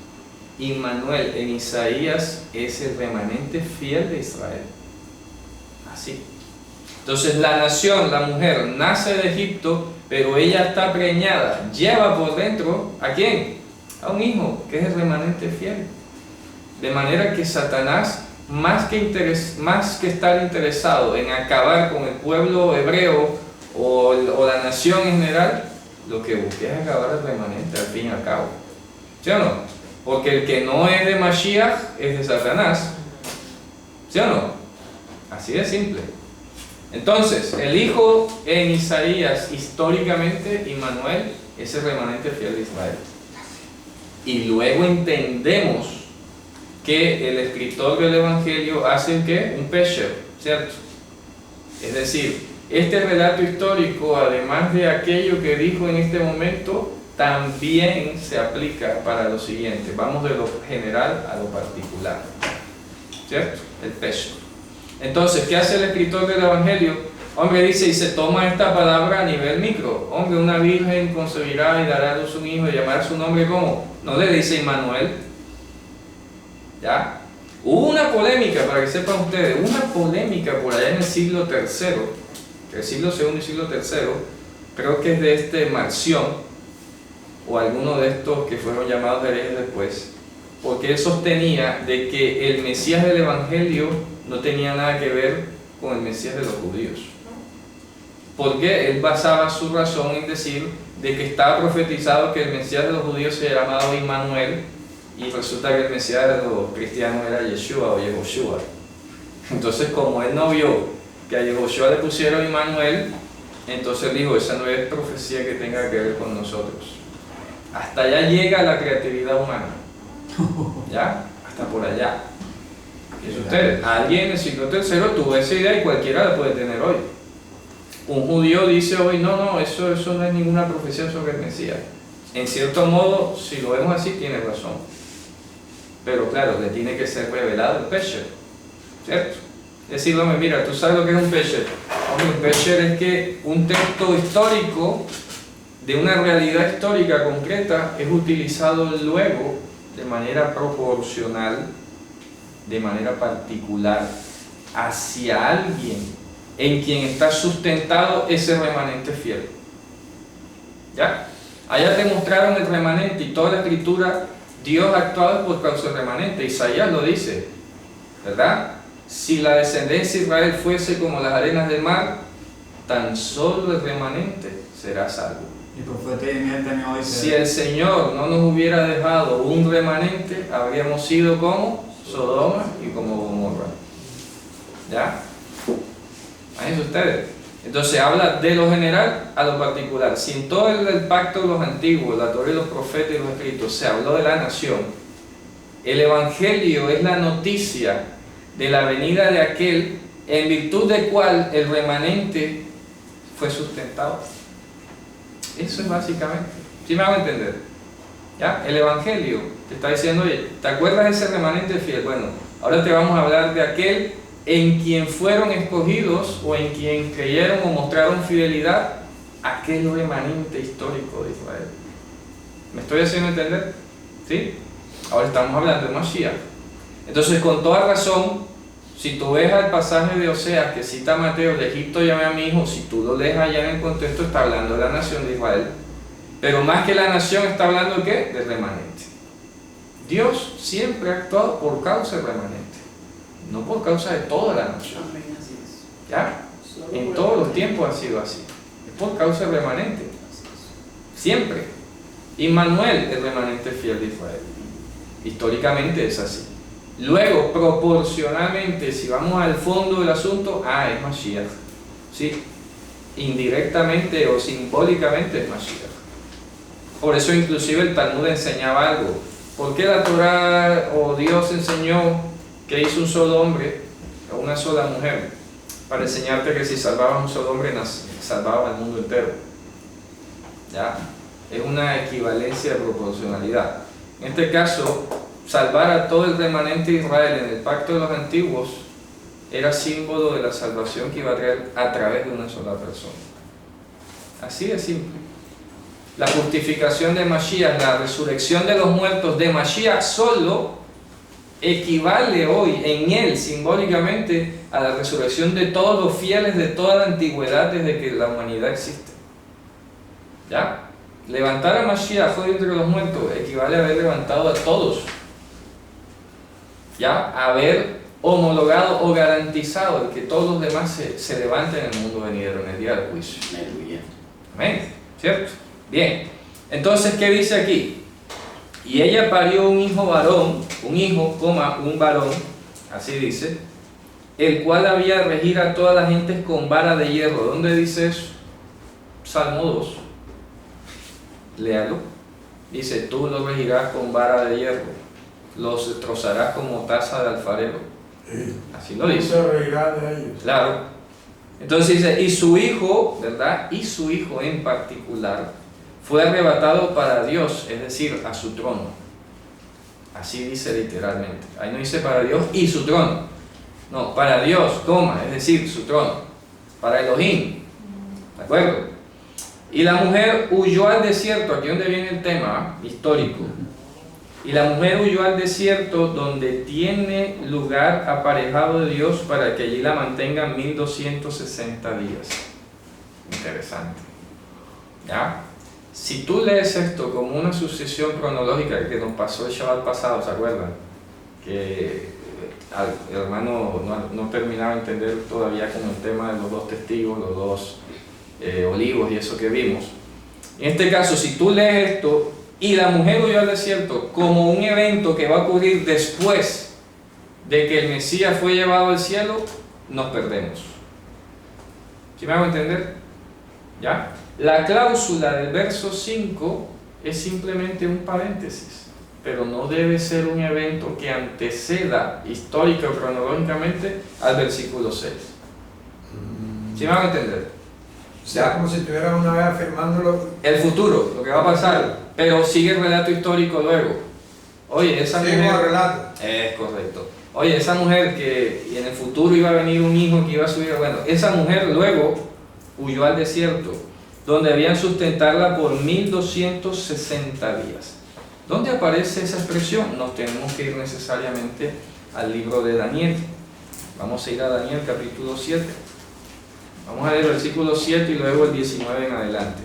Immanuel en Isaías es el remanente fiel de Israel. Así. Entonces la nación, la mujer, nace de Egipto, pero ella está preñada, lleva por dentro, ¿a quién? A un hijo, que es el remanente fiel. De manera que Satanás, más que estar interesado en acabar con el pueblo hebreo o la nación en general, lo que busca es acabar el remanente al fin y al cabo. ¿Sí o no? Porque el que no es de Mashiach es de Satanás. ¿Sí o no? Así de simple. Entonces, el Hijo en Isaías, históricamente, Immanuel, es el remanente fiel de Israel. Y luego entendemos que el escritor del Evangelio hace un ¿qué? Un pesher, ¿cierto? Es decir, este relato histórico, además de aquello que dijo en este momento, también se aplica para lo siguiente. Vamos de lo general a lo particular, ¿cierto? El pesher. Entonces, ¿qué hace el escritor del Evangelio? Hombre, dice, y se toma esta palabra a nivel micro. Hombre, una virgen concebirá y dará a luz un hijo y llamará su nombre ¿cómo? No le dice Immanuel. ¿Ya? Hubo una polémica, para que sepan ustedes, una polémica por allá en el siglo III, el siglo II y siglo III, creo que es de Marción, o alguno de estos que fueron llamados herejes después, porque él sostenía de que el Mesías del Evangelio no tenía nada que ver con el Mesías de los judíos. Porque él basaba su razón en decir de que estaba profetizado que el Mesías de los judíos se llamaba Immanuel, y resulta que el Mesías de los cristianos era Yeshua o Yehoshua. Entonces, como él no vio que a Yehoshua le pusieron Immanuel, entonces dijo, esa no es profecía que tenga que ver con nosotros. Hasta allá llega la creatividad humana. ¿Ya? Hasta por allá. Fíjense ustedes, alguien en el siglo III tuvo esa idea y cualquiera la puede tener hoy. Un judío dice hoy, no, eso no es ninguna profecía sobre el Mesías. En cierto modo, si lo vemos así, tiene razón. Pero claro, le tiene que ser revelado el pesher, ¿cierto? Es decir, hombre, mira, tú sabes lo que es un pesher. Hombre, un pesher es que un texto histórico de una realidad histórica concreta es utilizado luego de manera proporcional, de manera particular, hacia alguien en quien está sustentado ese remanente fiel. ¿Ya? Allá te mostraron el remanente y toda la escritura, Dios actuaba por causa del remanente. Isaías lo dice, ¿verdad? Si la descendencia de Israel fuese como las arenas del mar, tan solo el remanente será salvo. Y el profeta Jeremías también hoy dice, Si el Señor no nos hubiera dejado un remanente, habríamos sido como Sodoma y como Gomorra. ¿Ya? Imagínense ustedes. Entonces habla de lo general a lo particular. Si en todo el pacto de los antiguos, la Torá y los profetas y los escritos se habló de la nación, el Evangelio es la noticia de la venida de aquel en virtud del cual el remanente fue sustentado. Eso es básicamente. ¿Sí me hago entender? ¿Ya? El Evangelio te está diciendo, oye, ¿te acuerdas de ese remanente fiel? Bueno, ahora te vamos a hablar de aquel en quien fueron escogidos o en quien creyeron o mostraron fidelidad, aquel remanente histórico de Israel. ¿Me estoy haciendo entender? ¿Sí? Ahora estamos hablando de Mashiach. Entonces, con toda razón, si tú ves al pasaje de Oseas que cita Mateo, de Egipto llamé a mi hijo, si tú lo lees allá en el contexto, está hablando de la nación de Israel. Pero más que la nación, está hablando ¿de qué? Del remanente. Dios siempre ha actuado por causa del remanente, no por causa de toda la nación. ¿Ya? En todos los tiempos ha sido así. Es por causa del remanente. Siempre. Immanuel, el remanente fiel de Israel. Históricamente es así. Luego, proporcionalmente, si vamos al fondo del asunto, es Mashiach. ¿Sí? Indirectamente o simbólicamente es Mashiach. Por eso inclusive el Talmud enseñaba algo. ¿Por qué la Torá o Dios enseñó que hizo un solo hombre o una sola mujer? Para enseñarte que si salvabas un solo hombre, salvabas al mundo entero. ¿Ya? Es una equivalencia de proporcionalidad. En este caso, salvar a todo el remanente de Israel en el pacto de los antiguos era símbolo de la salvación que iba a traer a través de una sola persona. Así de simple. La justificación de Mashiach, la resurrección de los muertos de Mashiach solo equivale hoy en él simbólicamente a la resurrección de todos los fieles de toda la antigüedad desde que la humanidad existe. ¿Ya? Levantar a Mashiach hoy entre los muertos equivale a haber levantado a todos. ¿Ya? Haber homologado o garantizado el que todos los demás se levanten en el mundo venidero, en el día del juicio. Amén. ¿Cierto? Bien. Entonces, ¿qué dice aquí? Y ella parió un hijo varón, un varón, así dice, el cual había de regir a todas las gentes con vara de hierro. ¿Dónde dice eso? Salmo 2. Léalo. Dice, tú los regirás con vara de hierro, los destrozarás como taza de alfarero. Así lo dice. Se reirá de ellos. Claro. Entonces dice, y su hijo, ¿verdad? Y su hijo en particular fue arrebatado para Dios, es decir, a su trono. Así dice literalmente. Ahí no dice para Dios y su trono. No, para Dios, es decir, su trono. Para Elohim. ¿De acuerdo? Y la mujer huyó al desierto, aquí donde viene el tema histórico. Y la mujer huyó al desierto donde tiene lugar aparejado de Dios para que allí la mantengan 1260 días. Interesante. ¿Ya? Si tú lees esto como una sucesión cronológica que nos pasó el Shabbat pasado, ¿se acuerdan? Que el hermano no terminaba de entender todavía con el tema de los dos testigos, los dos olivos y eso que vimos. En este caso, si tú lees esto y la mujer huyó al desierto como un evento que va a ocurrir después de que el Mesías fue llevado al cielo, nos perdemos. ¿Sí me hago entender? ¿Ya? La cláusula del verso 5 es simplemente un paréntesis, pero no debe ser un evento que anteceda histórica o cronológicamente al versículo 6. ¿Sí me hago entender? O sea, como si estuvieran una vez afirmándolo. El futuro, lo que va a pasar, pero sigue el relato histórico luego. Oye, esa Sí, mujer... como relato. Es correcto. Oye, esa mujer y en el futuro iba a venir un hijo que iba a subir, bueno, esa mujer luego huyó al desierto, donde habían sustentarla por 1260 días. ¿Dónde aparece esa expresión? Nos tenemos que ir necesariamente al libro de Daniel. Vamos a ir a Daniel capítulo 7. Vamos a leer el versículo 7 y luego el 19 en adelante.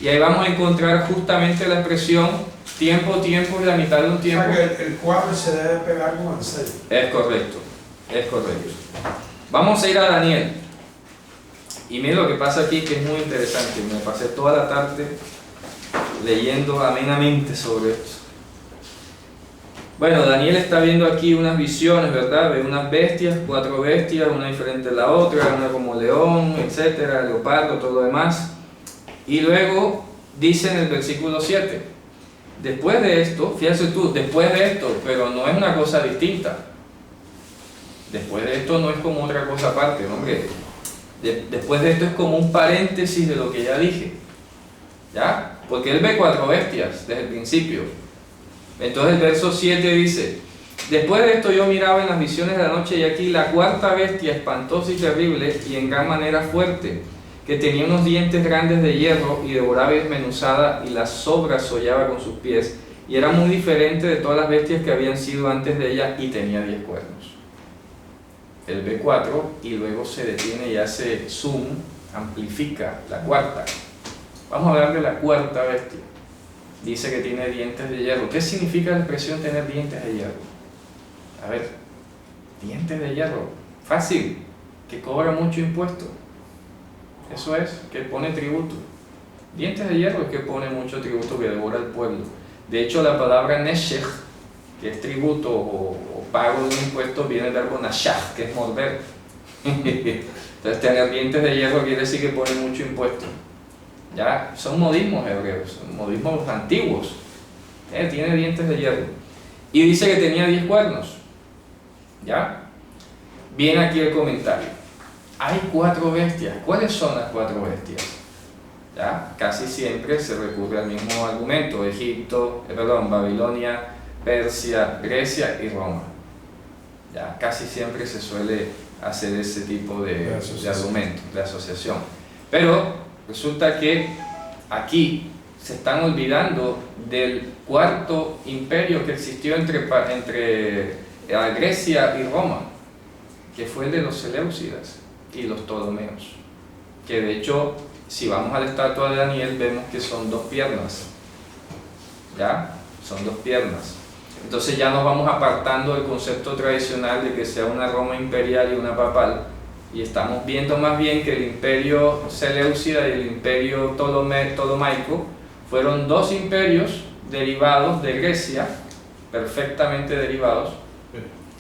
Y ahí vamos a encontrar justamente la expresión tiempo y la mitad de un tiempo. O sea que el 4 se debe pegar con el 6. Es correcto, es correcto. Vamos a ir a Daniel. Y mira lo que pasa aquí, que es muy interesante. Me pasé toda la tarde leyendo amenamente sobre esto. Bueno, Daniel está viendo aquí unas visiones, ¿verdad? Ve unas bestias, 4 bestias, una diferente de la otra, una como león, etcétera, leopardo, todo lo demás. Y luego dice en el versículo 7, después de esto, fíjate tú, después de esto, pero no es una cosa distinta. Después de esto no es como otra cosa aparte, ¿no, hombre? Después de esto es como un paréntesis de lo que ya dije. ¿Ya? Porque él ve 4 bestias desde el principio. Entonces el verso 7 dice, después de esto yo miraba en las visiones de la noche y aquí la 4ª bestia espantosa y terrible y en gran manera fuerte, que tenía unos dientes grandes de hierro y devoraba y desmenuzada y las sobras hollaba con sus pies y era muy diferente de todas las bestias que habían sido antes de ella y tenía 10 cuernos. El ve 4 y luego se detiene y hace zoom, amplifica la 4ª. Vamos a hablar de la 4ª bestia. Dice que tiene dientes de hierro. ¿Qué significa la expresión tener dientes de hierro? A ver, dientes de hierro. Fácil, que cobra mucho impuesto. Eso es, que pone tributo. Dientes de hierro es que pone mucho tributo, que devora el pueblo. De hecho, la palabra neshech, que es tributo o pago de un impuesto, viene del verbo nashach, que es morder. Entonces, tener dientes de hierro quiere decir que pone mucho impuesto. Ya, son modismos hebreos, son modismos antiguos. Tiene dientes de hierro. Y dice que tenía 10 cuernos. ¿Ya? Viene aquí el comentario. Hay 4 bestias. ¿Cuáles son las 4 bestias? ¿Ya? Casi siempre se recurre al mismo argumento. Babilonia, Persia, Grecia y Roma. ¿Ya? Casi siempre se suele hacer ese tipo de argumento, de asociación. Pero resulta que aquí se están olvidando del 4º imperio que existió entre Grecia y Roma, que fue el de los Seleucidas y los Ptolomeos, que de hecho, si vamos a la estatua de Daniel, vemos que son 2 piernas, ¿ya? Son 2 piernas. Entonces ya nos vamos apartando del concepto tradicional de que sea una Roma imperial y una papal, y estamos viendo más bien que el imperio Seleucida y el imperio Ptolomaico fueron 2 imperios derivados de Grecia, perfectamente derivados,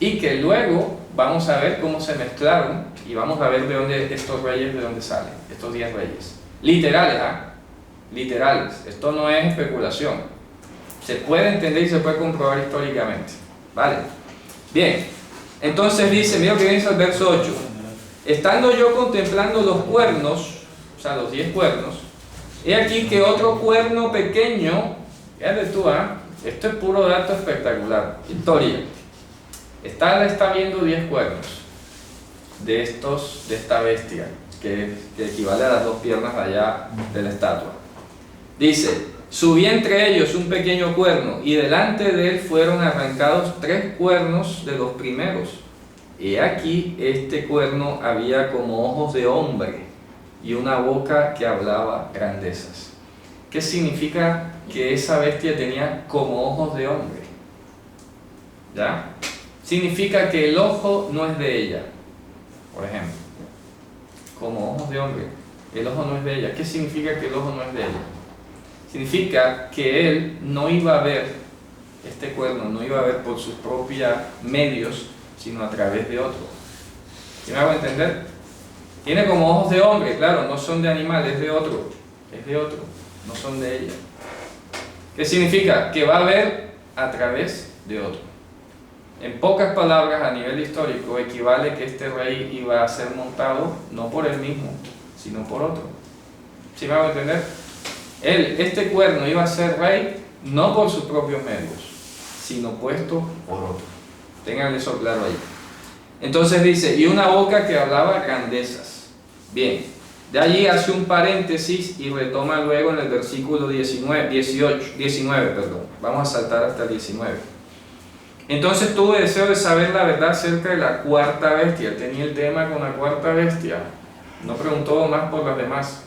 y que luego vamos a ver cómo se mezclaron y vamos a ver de dónde estos reyes, de dónde salen, estos 10 reyes. Literales, literales, esto no es especulación, se puede entender y se puede comprobar históricamente, ¿vale? Bien, entonces dice, mira que dice el verso 8, estando yo contemplando los cuernos, o sea los 10 cuernos, he aquí que otro cuerno pequeño, fíjate tú, esto es puro dato espectacular, historia. Está viendo 10 cuernos de esta bestia, que equivale a las 2 piernas allá de la estatua. Dice, subí entre ellos un pequeño cuerno, y delante de él fueron arrancados 3 cuernos de los primeros. Y aquí este cuerno había como ojos de hombre, y una boca que hablaba grandezas. ¿Qué significa que esa bestia tenía como ojos de hombre? ¿Ya? Significa que el ojo no es de ella, por ejemplo, como ojos de hombre, el ojo no es de ella. ¿Qué significa que el ojo no es de ella? Significa que él no iba a ver, este cuerno no iba a ver por sus propios medios, sino a través de otro. ¿Sí me hago entender? Tiene como ojos de hombre, claro, no son de animal, es de otro, no son de ella. ¿Qué significa? Que va a ver a través de otro. En pocas palabras, a nivel histórico, equivale que este rey iba a ser montado no por él mismo, sino por otro. ¿Sí me hago entender? Este cuerno iba a ser rey no por sus propios medios, sino puesto por otro. Tengan eso claro ahí. Entonces dice, y una boca que hablaba grandezas. Bien, de allí hace un paréntesis y retoma luego en el versículo 19. Vamos a saltar hasta el 19. Entonces tuve deseo de saber la verdad acerca de la cuarta bestia. Tenía el tema con la cuarta bestia. No preguntó más por las demás.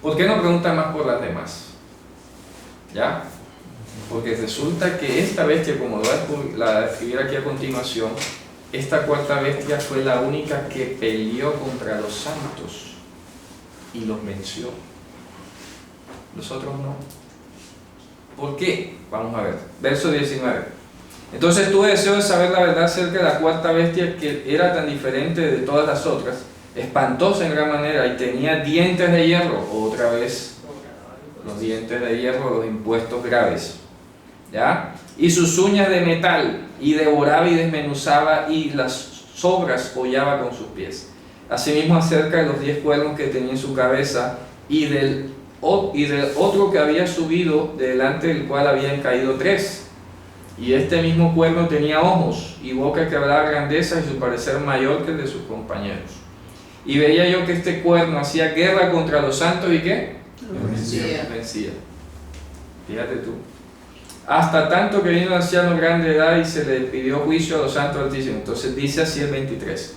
¿Por qué no pregunta más por las demás? ¿Ya? Porque resulta que esta bestia, como lo va a describir aquí a continuación, esta cuarta bestia fue la única que peleó contra los santos y los venció. Los otros no. ¿Por qué? Vamos a ver. Verso 19. Entonces tuve deseo de saber la verdad acerca de la cuarta bestia, que era tan diferente de todas las otras, espantosa en gran manera, y tenía dientes de hierro. Otra vez, los dientes de hierro, los impuestos graves, ¿ya? Y sus uñas de metal, y devoraba y desmenuzaba, y las sobras hollaba con sus pies. Asimismo acerca de los 10 cuernos que tenía en su cabeza, y del otro que había subido, delante del cual habían caído 3. Y este mismo cuerno tenía ojos y boca que hablaba grandezas, y su parecer mayor que el de sus compañeros. Y veía yo que este cuerno hacía guerra contra los santos, ¿y qué? Vencía. Fíjate tú. Hasta tanto que vino el anciano grande de edad y se le pidió juicio a los santos altísimos. Entonces dice así el 23.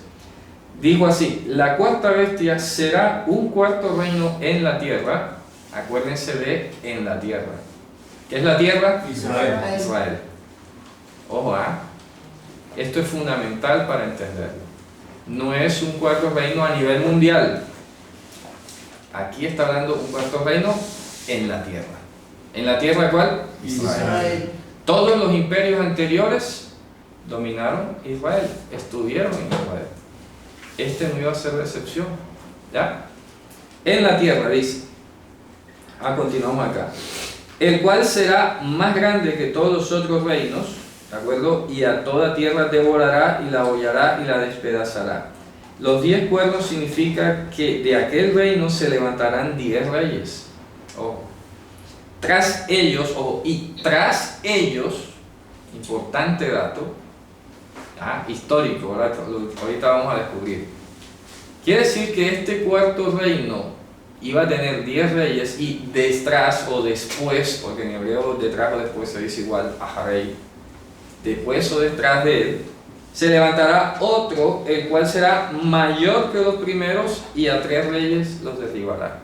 Dijo así, la cuarta bestia será un cuarto reino en la tierra. Acuérdense de en la tierra. ¿Qué es la tierra? Israel. Ojo, esto es fundamental para entenderlo. No es un cuarto reino a nivel mundial. Aquí está hablando un cuarto reino en la tierra. ¿En la tierra cuál? Israel. Todos los imperios anteriores dominaron Israel, estuvieron en Israel. Este no iba a ser la excepción. ¿Ya? En la tierra, dice. Continuamos acá. El cual será más grande que todos los otros reinos, ¿de acuerdo? Y a toda tierra devorará y la hollará y la despedazará. Los 10 cuernos significa que de aquel reino se levantarán 10 reyes. Ojo. Tras ellos, importante dato, histórico, ¿verdad? Ahorita vamos a descubrir. Quiere decir que este cuarto reino iba a tener 10 reyes, y detrás o después, porque en hebreo detrás o después se dice igual a Harei, después o detrás de él, se levantará otro, el cual será mayor que los primeros, y a 3 reyes los derribará.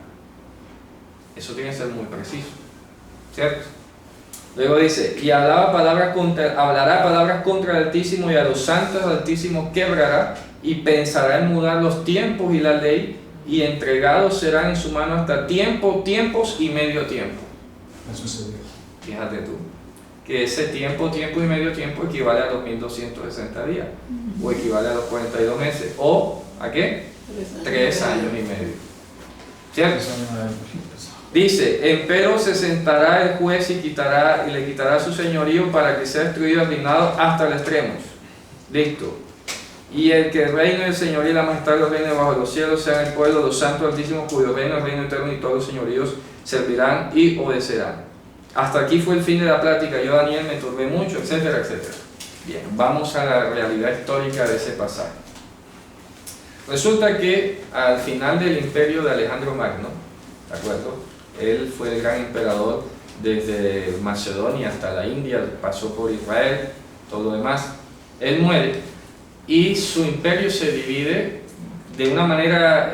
Eso tiene que ser muy preciso, ¿cierto? Luego dice, y hablará palabras contra el Altísimo, y a los santos del Altísimo quebrará, y pensará en mudar los tiempos y la ley, y entregados serán en su mano hasta tiempos y medio tiempo. Eso se ve. Fíjate tú, que ese tiempo y medio tiempo equivale a los 1260 días, o equivale a los 42 meses, o ¿a qué? 3 años y medio. ¿Cierto? Dice, empero se sentará el juez y le quitará su señorío para que sea destruido y arruinado hasta el extremo. Listo. Y el que reine el señorío y la majestad de los reinos bajo los cielos sean el pueblo, los santos altísimos, cuyo reino es el reino eterno, y todos los señoríos servirán y obedecerán. Hasta aquí fue el fin de la plática. Yo, Daniel, me turbé mucho, etcétera, etcétera. Bien, vamos a la realidad histórica de ese pasaje. Resulta que al final del imperio de Alejandro Magno, ¿de acuerdo? Él fue el gran emperador desde Macedonia hasta la India, pasó por Israel, todo lo demás. Él muere y su imperio se divide de una manera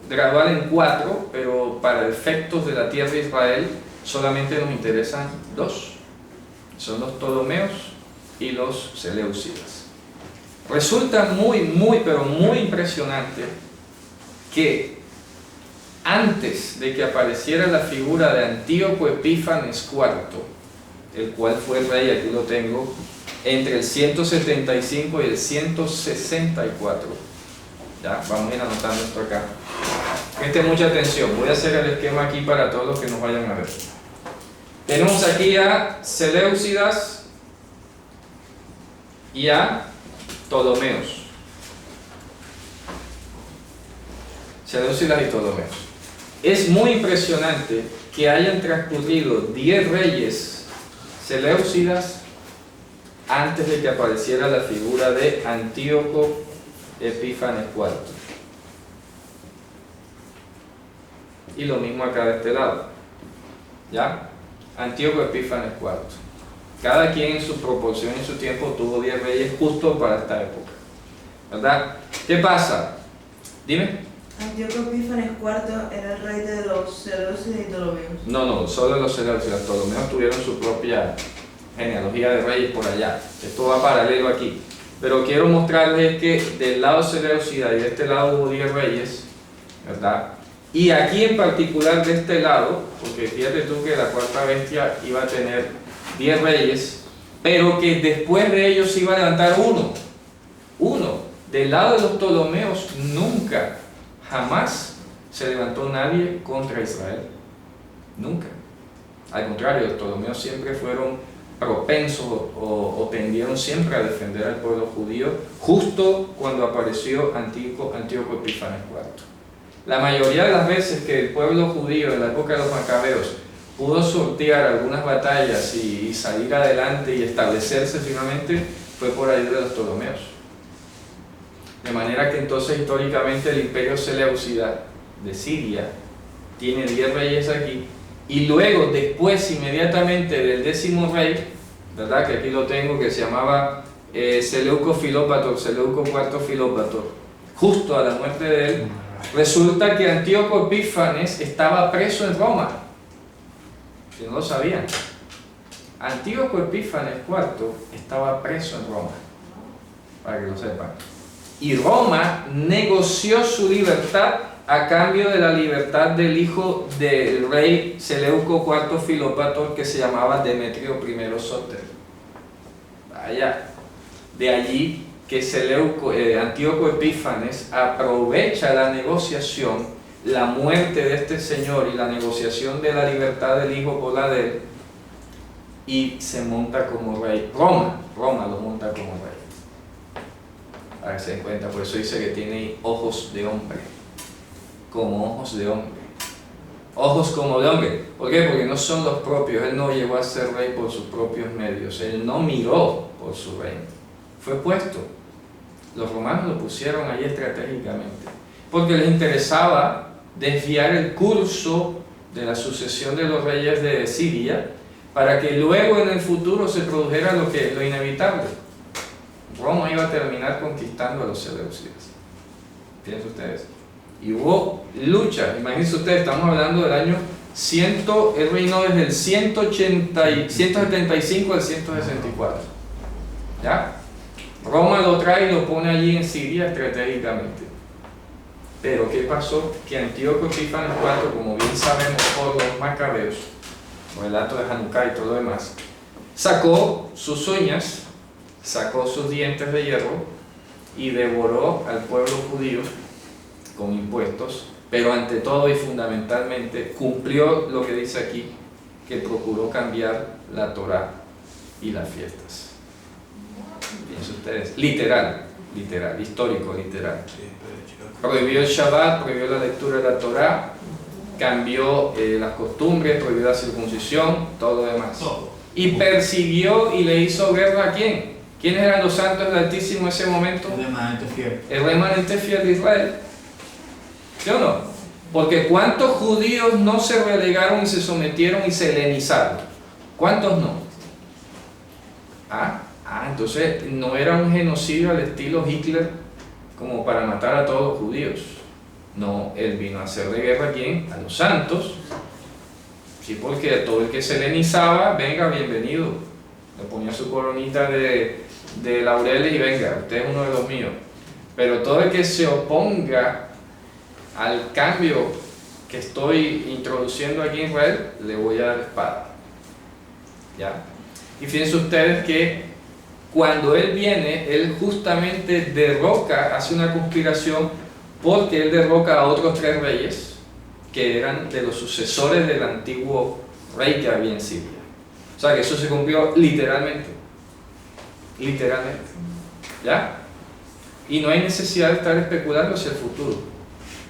gradual en 4, pero para efectos de la tierra de Israel solamente nos interesan 2. Son los Ptolomeos y los Seleucidas. Resulta pero muy impresionante que antes de que apareciera la figura de Antíoco Epífanes IV, el cual fue rey, aquí lo tengo, entre el 175 y el 164. Ya, vamos a ir anotando esto acá. Presten mucha atención, voy a hacer el esquema aquí para todos los que nos vayan a ver. Tenemos aquí a Seleucidas y a Ptolomeos. Seleucidas y Ptolomeos. Es muy impresionante que hayan transcurrido 10 reyes Seleucidas antes de que apareciera la figura de Antíoco Epífanes IV. Y lo mismo acá de este lado. ¿Ya? Antíoco Epífanes IV. Cada quien en su proporción y su tiempo tuvo 10 reyes justo para esta época. ¿Verdad? ¿Qué pasa? Dime. Antíoco Epífanes IV era el rey de los Seleucidas y Ptolomeos. No, solo los Seleucidas. Ptolomeos tuvieron su propia genealogía de reyes por allá. Esto va paralelo aquí. Pero quiero mostrarles que del lado Seleucida y de este lado hubo 10 reyes, ¿verdad? Y aquí en particular de este lado, porque fíjate tú que la cuarta bestia iba a tener 10 reyes, pero que después de ellos se iba a levantar uno. Del lado de los Ptolomeos nunca, jamás se levantó nadie contra Israel. Nunca. Al contrario, los Ptolomeos siempre fueron propensos o tendieron siempre a defender al pueblo judío, justo cuando apareció Antíoco Epífanes IV. La mayoría de las veces que el pueblo judío en la época de los macabeos pudo sortear algunas batallas y salir adelante y establecerse finalmente, fue por ayuda de los Ptolomeos. De manera que entonces históricamente el imperio Seleucida de Siria tiene 10 reyes aquí, y luego después inmediatamente del 10º rey, ¿verdad? Que aquí lo tengo, que se llamaba Seleuco Filópator, Seleuco IV Filópator, justo a la muerte de él, resulta que Antíoco Epífanes estaba preso en Roma. Si no lo sabían, Antíoco Epífanes IV estaba preso en Roma, para que lo sepan. Y Roma negoció su libertad a cambio de la libertad del hijo del rey Seleuco IV Filópator, que se llamaba Demetrio I Sóter. Vaya, de allí que Antíoco Epífanes aprovecha la negociación, la muerte de este señor y la negociación de la libertad del hijo por la de él, y se monta como rey. Roma lo monta como rey. Para que se den cuenta, por eso dice que tiene ojos de hombre, como ojos de hombre. Ojos como de hombre. ¿Por qué? Porque no son los propios. Él no llegó a ser rey por sus propios medios. Él no miró por su reino. Fue puesto. Los romanos lo pusieron ahí estratégicamente, porque les interesaba desviar el curso de la sucesión de los reyes de Siria, para que luego en el futuro se produjera lo inevitable. Roma iba a terminar conquistando a los Seleucidas. Fíjense ustedes. Y hubo lucha. Imagínense ustedes, estamos hablando del año 100, él reinó desde el 175 al 164. ¿Ya? Roma lo trae y lo pone allí en Siria estratégicamente. Pero ¿qué pasó? Que Antíoco Epífanes IV, como bien sabemos por los macabeos, relato de Hanukkah y todo lo demás, sacó sus uñas, sacó sus dientes de hierro y devoró al pueblo judío con impuestos, pero ante todo y fundamentalmente cumplió lo que dice aquí, que procuró cambiar la Torá y las fiestas. Fíjense ustedes, literal, histórico, literal. Prohibió el Shabbat, prohibió la lectura de la Torá, cambió las costumbres, prohibió la circuncisión, todo lo demás. Y persiguió y le hizo guerra ¿a quién? ¿Quiénes eran los santos del Altísimo en ese momento? El remanente fiel. El remanente fiel de Israel. ¿Sí o no? Porque ¿cuántos judíos no se relegaron y se sometieron y se helenizaron? ¿Cuántos no? Entonces no era un genocidio al estilo Hitler como para matar a todos los judíos. No, él vino a hacerle guerra ¿a quién? A los santos. Sí, porque a todo el que se helenizaba, venga, bienvenido. Le ponía su coronita de laureles y venga, usted es uno de los míos. Pero todo el que se oponga al cambio que estoy introduciendo aquí en Israel, le voy a dar espada. ¿Ya? Y fíjense ustedes que cuando él viene, él justamente derroca, hace una conspiración, porque él derroca a otros 3 reyes que eran de los sucesores del antiguo rey que había en Siria. O sea que eso se cumplió literalmente. Literalmente. ¿Ya? Y no hay necesidad de estar especulando hacia el futuro.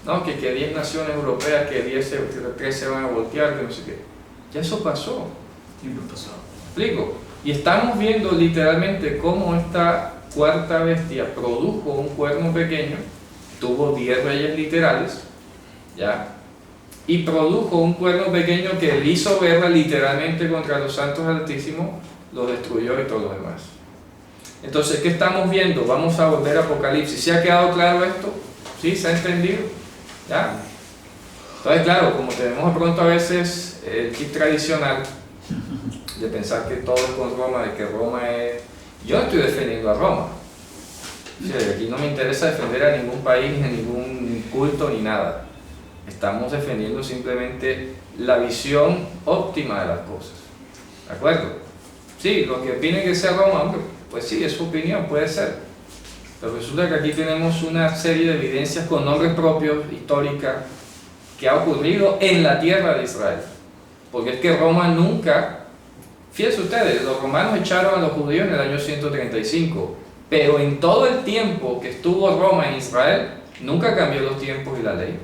No, que 10 naciones europeas, que 3 se van a voltear, que no sé qué. Ya eso pasó. Siempre pasó. ¿Explico? Y estamos viendo literalmente cómo esta cuarta bestia produjo un cuerno pequeño, tuvo 10 reyes literales, ¿ya? Y produjo un cuerno pequeño que le hizo guerra literalmente contra los santos altísimos, los destruyó y todo lo demás. Entonces, ¿qué estamos viendo? Vamos a volver a Apocalipsis. ¿Se ha quedado claro esto? ¿Sí? ¿Se ha entendido? ¿Ya? Entonces, claro, como tenemos de pronto a veces el chip tradicional de pensar que todo es con Roma, de que Roma es... Yo no estoy defendiendo a Roma. O sea, aquí no me interesa defender a ningún país, ni a ningún culto, ni nada. Estamos defendiendo simplemente la visión óptima de las cosas. ¿De acuerdo? Sí, lo que opinen que sea Roma, hombre, pues sí, es su opinión, puede ser. Pero resulta que aquí tenemos una serie de evidencias con nombres propios, históricas, que ha ocurrido en la tierra de Israel. Porque es que Roma nunca... Fíjense ustedes, los romanos echaron a los judíos en el año 135, pero en todo el tiempo que estuvo Roma en Israel, nunca cambió los tiempos y la ley.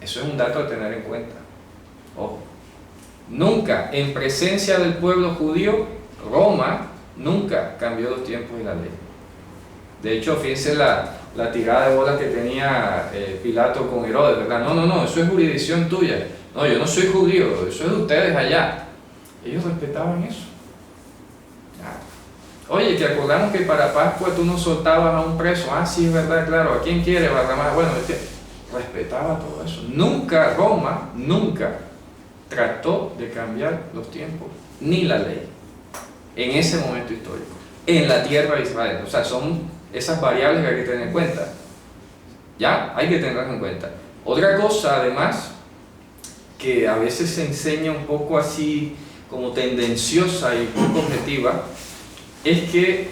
Eso es un dato a tener en cuenta. Ojo. Nunca, en presencia del pueblo judío, Roma nunca cambió los tiempos y la ley. De hecho, fíjense la tirada de bolas que tenía Pilato con Herodes, ¿verdad? No, eso es jurisdicción tuya. No, yo no soy judío, eso es de ustedes allá. Ellos respetaban eso. Oye, te acordamos que para Pascua tú no soltabas a un preso. Sí, es verdad, claro. ¿A quién quiere, Barrabás? Bueno, respetaba todo eso. Nunca, Roma, nunca trató de cambiar los tiempos, ni la ley, en ese momento histórico, en la tierra de Israel. O sea, son esas variables que hay que tener en cuenta. ¿Ya? Hay que tenerlas en cuenta. Otra cosa, además, que a veces se enseña un poco así, como tendenciosa y poco objetiva, es que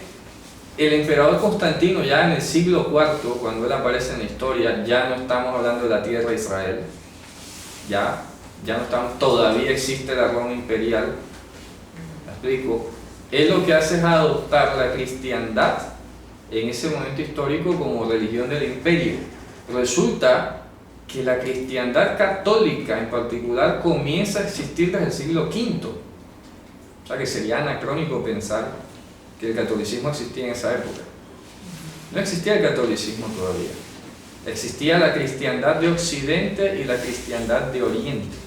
el emperador Constantino, ya en el siglo IV, cuando él aparece en la historia, ya no estamos hablando de la tierra de Israel, ya no estamos, todavía existe la Roma imperial. ¿Me explico? Él lo que hace es adoptar la cristiandad en ese momento histórico como religión del imperio. Resulta que la cristiandad católica en particular comienza a existir desde el siglo V. O sea que sería anacrónico pensar que el catolicismo existía en esa época. No existía el catolicismo todavía. Existía la cristiandad de Occidente y la cristiandad de Oriente.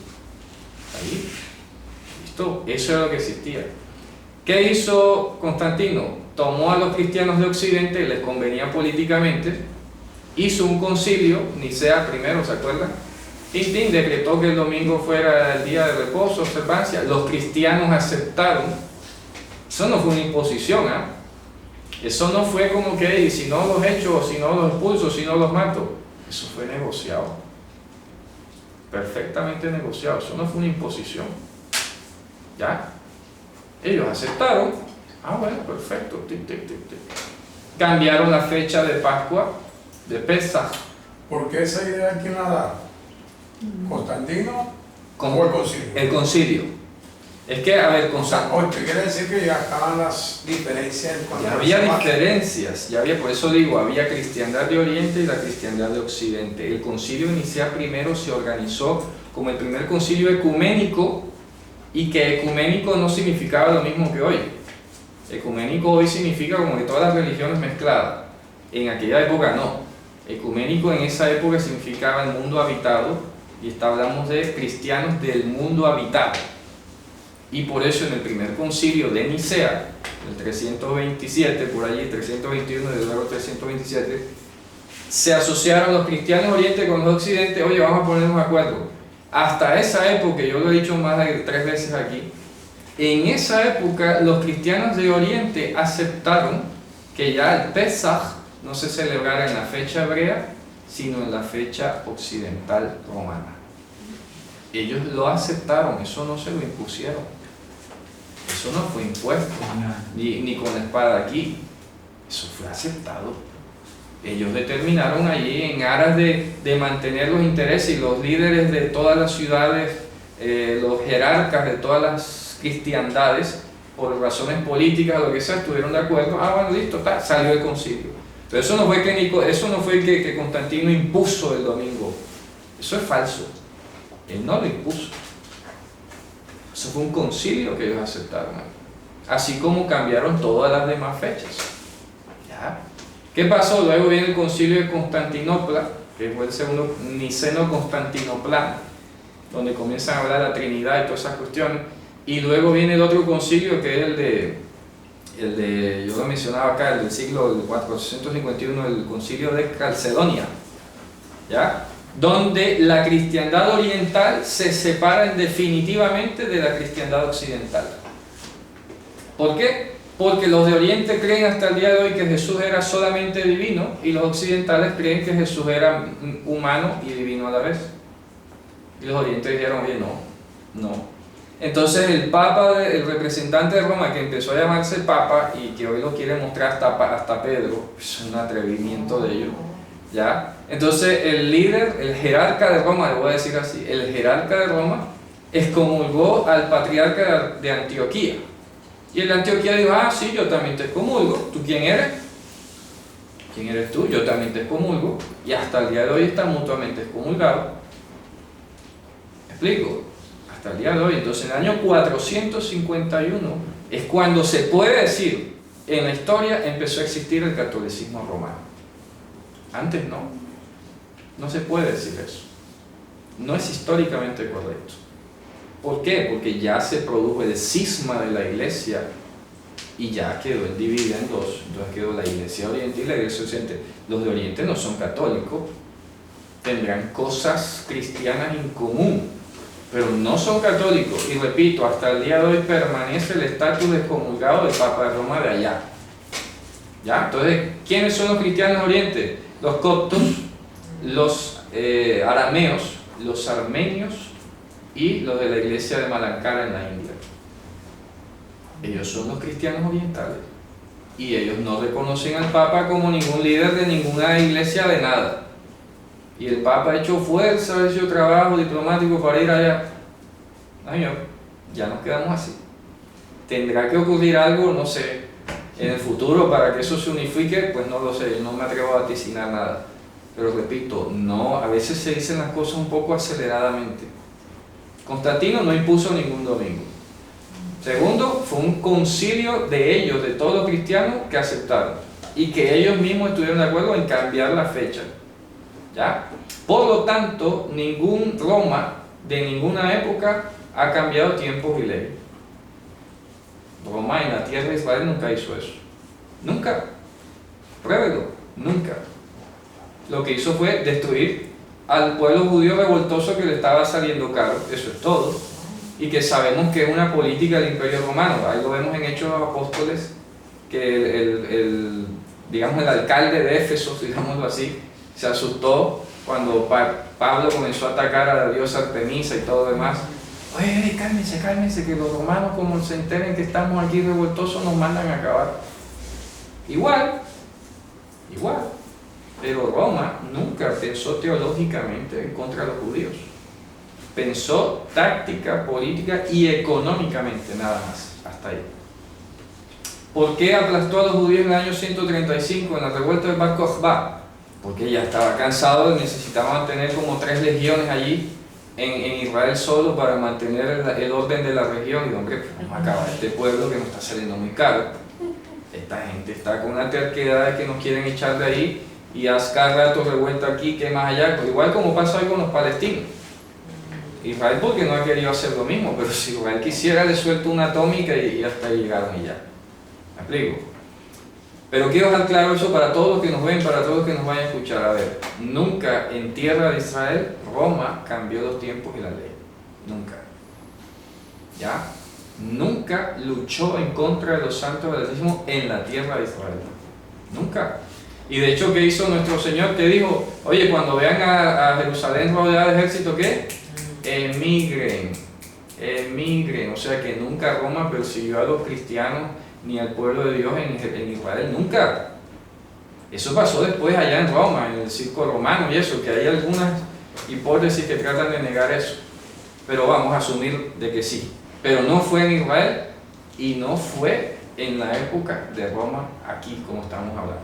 Ahí, ¿listo? Eso era lo que existía. ¿Qué hizo Constantino? Tomó a los cristianos de Occidente, les convenía políticamente, hizo un concilio, Nicea primero, ¿se acuerdan? Tintín decretó que el domingo fuera el día de reposo, observancia. Los cristianos aceptaron. Eso no fue una imposición, Eso no fue como que, si no los echo, si no los expulso, si no los mato. Eso fue negociado. Perfectamente negociado. Eso no fue una imposición. ¿Ya? Ellos aceptaron. Ah, bueno, perfecto. Tic, tic, tic, tic. Cambiaron la fecha de Pascua, de Pesaj. ¿Por qué esa idea quién la da? ¿Constantino Con o el concilio? el concilio. Es que, a ver, O sea, ¿te quiere decir que ya estaban las diferencias en cuanto ya a había esa diferencias, ya había, por eso digo, había cristiandad de Oriente y la cristiandad de Occidente. El concilio inicial primero se organizó como el primer concilio ecuménico, y que ecuménico no significaba lo mismo que hoy. Ecuménico hoy significa como que todas las religiones mezcladas. En aquella época no. Ecuménico en esa época significaba el mundo habitado, y hablamos de cristianos del mundo habitado. Y por eso en el primer concilio de Nicea, el 327, por allí, 321 y luego 327, se asociaron los cristianos de Oriente con los Occidentes. Oye, vamos a ponernos de acuerdo. Hasta esa época, yo lo he dicho más de 3 veces aquí, en esa época los cristianos de Oriente aceptaron que ya el Pesaj no se celebrara en la fecha hebrea, sino en la fecha occidental romana. Ellos lo aceptaron, eso no se lo impusieron. Eso no fue impuesto, ni con la espada aquí. Eso fue aceptado. Ellos determinaron allí, en aras de mantener los intereses, y los líderes de todas las ciudades, los jerarcas de todas las cristiandades, por razones políticas o lo que sea, estuvieron de acuerdo. Ah, bueno, listo, salió el concilio. Pero eso no fue que Constantino impuso el domingo. Eso es falso. Él no lo impuso. Eso fue un concilio que ellos aceptaron. Así como cambiaron todas las demás fechas. ¿Ya? ¿Qué pasó? Luego viene el concilio de Constantinopla, que fue el segundo Niceno-Constantinoplano, donde comienzan a hablar de la Trinidad y todas esas cuestiones. Y luego viene el otro concilio, que es el de yo lo mencionaba acá, el del siglo 451, el concilio de Calcedonia. ¿Ya? Donde la cristiandad oriental se separa definitivamente de la cristiandad occidental. ¿Por qué? Porque los de Oriente creen hasta el día de hoy que Jesús era solamente divino, y los occidentales creen que Jesús era humano y divino a la vez. Y los orientes dijeron, oye, no. Entonces el Papa, el representante de Roma, que empezó a llamarse Papa y que hoy lo quiere mostrar hasta Pedro, es un atrevimiento de ellos. ¿Ya? Entonces el líder, el jerarca de Roma, le voy a decir así, el jerarca de Roma excomulgó al patriarca de Antioquía. Y el de Antioquía dijo, ah, sí, yo también te excomulgo. ¿Tú quién eres? ¿Quién eres tú? Yo también te excomulgo. Y hasta el día de hoy están mutuamente excomulgados. ¿Me explico? Hasta el día de hoy. Entonces en el año 451 es cuando se puede decir, en la historia empezó a existir el catolicismo romano. Antes no se puede decir eso. No es históricamente correcto. ¿Por qué? Porque ya se produjo el cisma de la iglesia y ya quedó dividida en dos. Entonces quedó la iglesia oriente y la iglesia occidente. Los de Oriente no son católicos, tendrán cosas cristianas en común, pero no son católicos. Y repito, hasta el día de hoy permanece el estatus de excomulgado del Papa de Roma de allá. ¿Ya? Entonces, ¿quiénes son los cristianos de Oriente? Los coptos, los arameos, los armenios y los de la iglesia de Malankara en la India. Ellos son los cristianos orientales, y ellos no reconocen al Papa como ningún líder de ninguna iglesia de nada. Y el Papa ha hecho fuerza, ha hecho trabajo diplomático para ir allá. Ay, ya nos quedamos así. Tendrá que ocurrir algo, no sé, en el futuro para que eso se unifique, pues no lo sé, no me atrevo a vaticinar nada. Pero repito, no, a veces se dicen las cosas un poco aceleradamente. Constantino no impuso ningún domingo. Segundo, fue un concilio de ellos, de todos los cristianos, que aceptaron, y que ellos mismos estuvieron de acuerdo en cambiar la fecha. ¿Ya? Por lo tanto, ningún Roma de ninguna época ha cambiado tiempos y leyes. Roma en la tierra de Israel nunca hizo eso. Nunca. Pruébelo. Nunca. Lo que hizo fue destruir al pueblo judío revoltoso que le estaba saliendo caro. Eso es todo. Y que sabemos que es una política del Imperio Romano. Ahí lo vemos en Hechos de los Apóstoles, que digamos, el alcalde de Éfeso, digámoslo así, se asustó cuando Pablo comenzó a atacar a la diosa Artemisa y todo lo demás. oye, cálmense, cálmense, que los romanos como se enteren que estamos aquí revoltosos nos mandan a acabar. Igual, pero Roma nunca pensó teológicamente en contra de los judíos. Pensó táctica, política y económicamente, nada más, hasta ahí. ¿Por qué aplastó a los judíos en el año 135 en la revuelta de Bar Kokhba? Porque ya estaba cansado, necesitaban tener como 3 legiones allí en Israel solo para mantener el orden de la región. Y hombre, vamos a acabar este pueblo que nos está saliendo muy caro. Esta gente está con una terquedad de que nos quieren echar de ahí y haz cada rato revuelta aquí, que más allá. Igual como pasa hoy con los palestinos. Israel porque no ha querido hacer lo mismo, pero si Israel quisiera le suelto una atómica y hasta ahí llegaron y ya. ¿Me explico? Pero quiero dejar claro eso para todos los que nos ven, para todos los que nos vayan a escuchar. A ver, nunca en tierra de Israel Roma cambió los tiempos y la ley. Nunca. ¿Ya? Nunca luchó en contra de los santos del Altísimo en la tierra de Israel. Nunca. Y de hecho, ¿qué hizo nuestro Señor? Que dijo, oye, cuando vean a Jerusalén rodeada de ejército, ¿qué? Emigren. O sea que nunca Roma persiguió a los cristianos ni al pueblo de Dios en Israel, nunca. Eso pasó después allá en Roma, en el circo romano y eso, que hay algunas hipótesis que tratan de negar eso. Pero vamos a asumir de que sí. Pero no fue en Israel y no fue en la época de Roma aquí, como estamos hablando.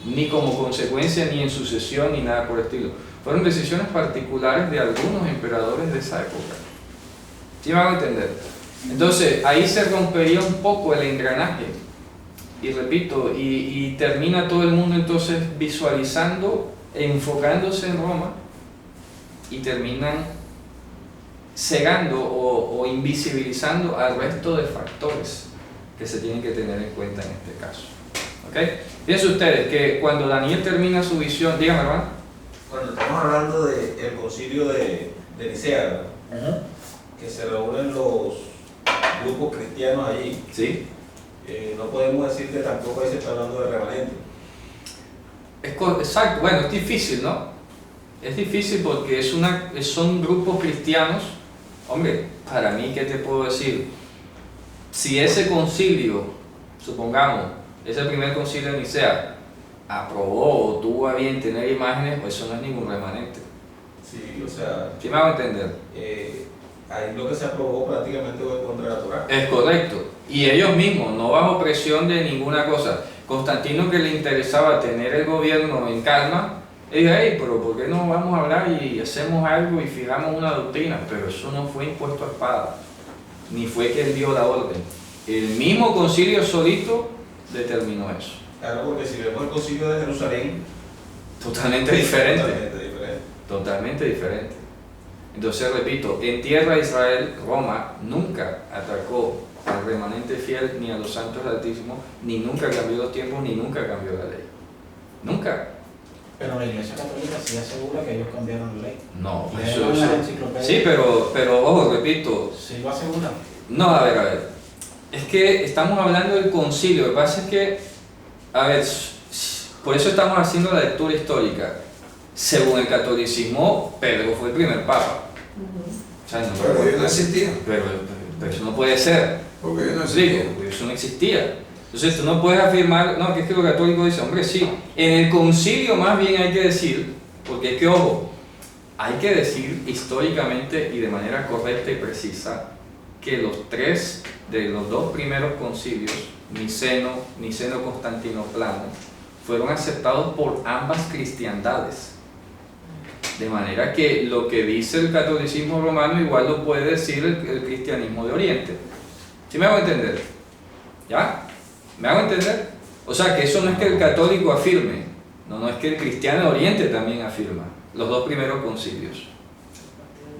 Ni como consecuencia, ni en sucesión, ni nada por el estilo. Fueron decisiones particulares de algunos emperadores de esa época. ¿Sí me van a entender? Entonces, ahí se rompería un poco el engranaje. Y repito, y termina todo el mundo entonces visualizando, enfocándose en Roma, y terminan cegando o invisibilizando al resto de factores que se tienen que tener en cuenta en este caso. ¿Ok? Fíjense ustedes que cuando Daniel termina su visión, dígame, hermano. Cuando estamos hablando del concilio de Nicea, ¿verdad? Que se reúnen los grupos cristianos allí, ¿Sí? no podemos decir que tampoco ahí se está hablando de remanente. Exacto, bueno, es difícil, ¿no? Es difícil porque son grupos cristianos. Hombre, para mí, ¿qué te puedo decir? Si ese concilio, supongamos, ese primer concilio de Nicea, aprobó o tuvo a bien tener imágenes, pues eso no es ningún remanente. Sí, o sea, ¿Sí me hago entender? ahí lo que se aprobó prácticamente fue contra la Torá. Es correcto. Y ellos mismos, no bajo presión de ninguna cosa. Constantino, que le interesaba tener el gobierno en calma, dijo, hey, pero ¿por qué no vamos a hablar y hacemos algo y fijamos una doctrina? Pero eso no fue impuesto a espada, ni fue que él dio la orden. El mismo concilio solito determinó eso. Claro, porque si vemos el concilio de Jerusalén, Totalmente diferente. Totalmente diferente. Totalmente diferente. Entonces, repito, en tierra de Israel, Roma nunca atacó al remanente fiel, ni a los santos del Altísimo, ni nunca cambió los tiempos, ni nunca cambió la ley. Nunca. Pero la Iglesia Católica sí asegura que ellos cambiaron la ley. No, Y eso, en eso- la enciclopedia. Sí, pero ojo, repito. Sí lo aseguran. No, a ver. Es que estamos hablando del concilio. Lo que pasa es que, a ver, por eso estamos haciendo la lectura histórica. Según el catolicismo, Pedro fue el primer papa. O sea, Pero ellos no existían. pero eso no puede ser. Porque ellos no Digo, existían. eso no existía. Entonces tú no puedes afirmar, no, que es que los católicos dicen, hombre, sí. En el concilio más bien hay que decir, porque es que, ojo, hay que decir históricamente y de manera correcta y precisa que los 3 de los 2 primeros concilios, Niceno Constantinoplano, fueron aceptados por ambas cristiandades. De manera que lo que dice el catolicismo romano igual lo puede decir el cristianismo de Oriente. ¿Sí me hago entender? ¿Ya? ¿Me hago entender? O sea, que eso no es que el católico afirme, no, es que el cristiano de Oriente también afirma, los 2 primeros concilios.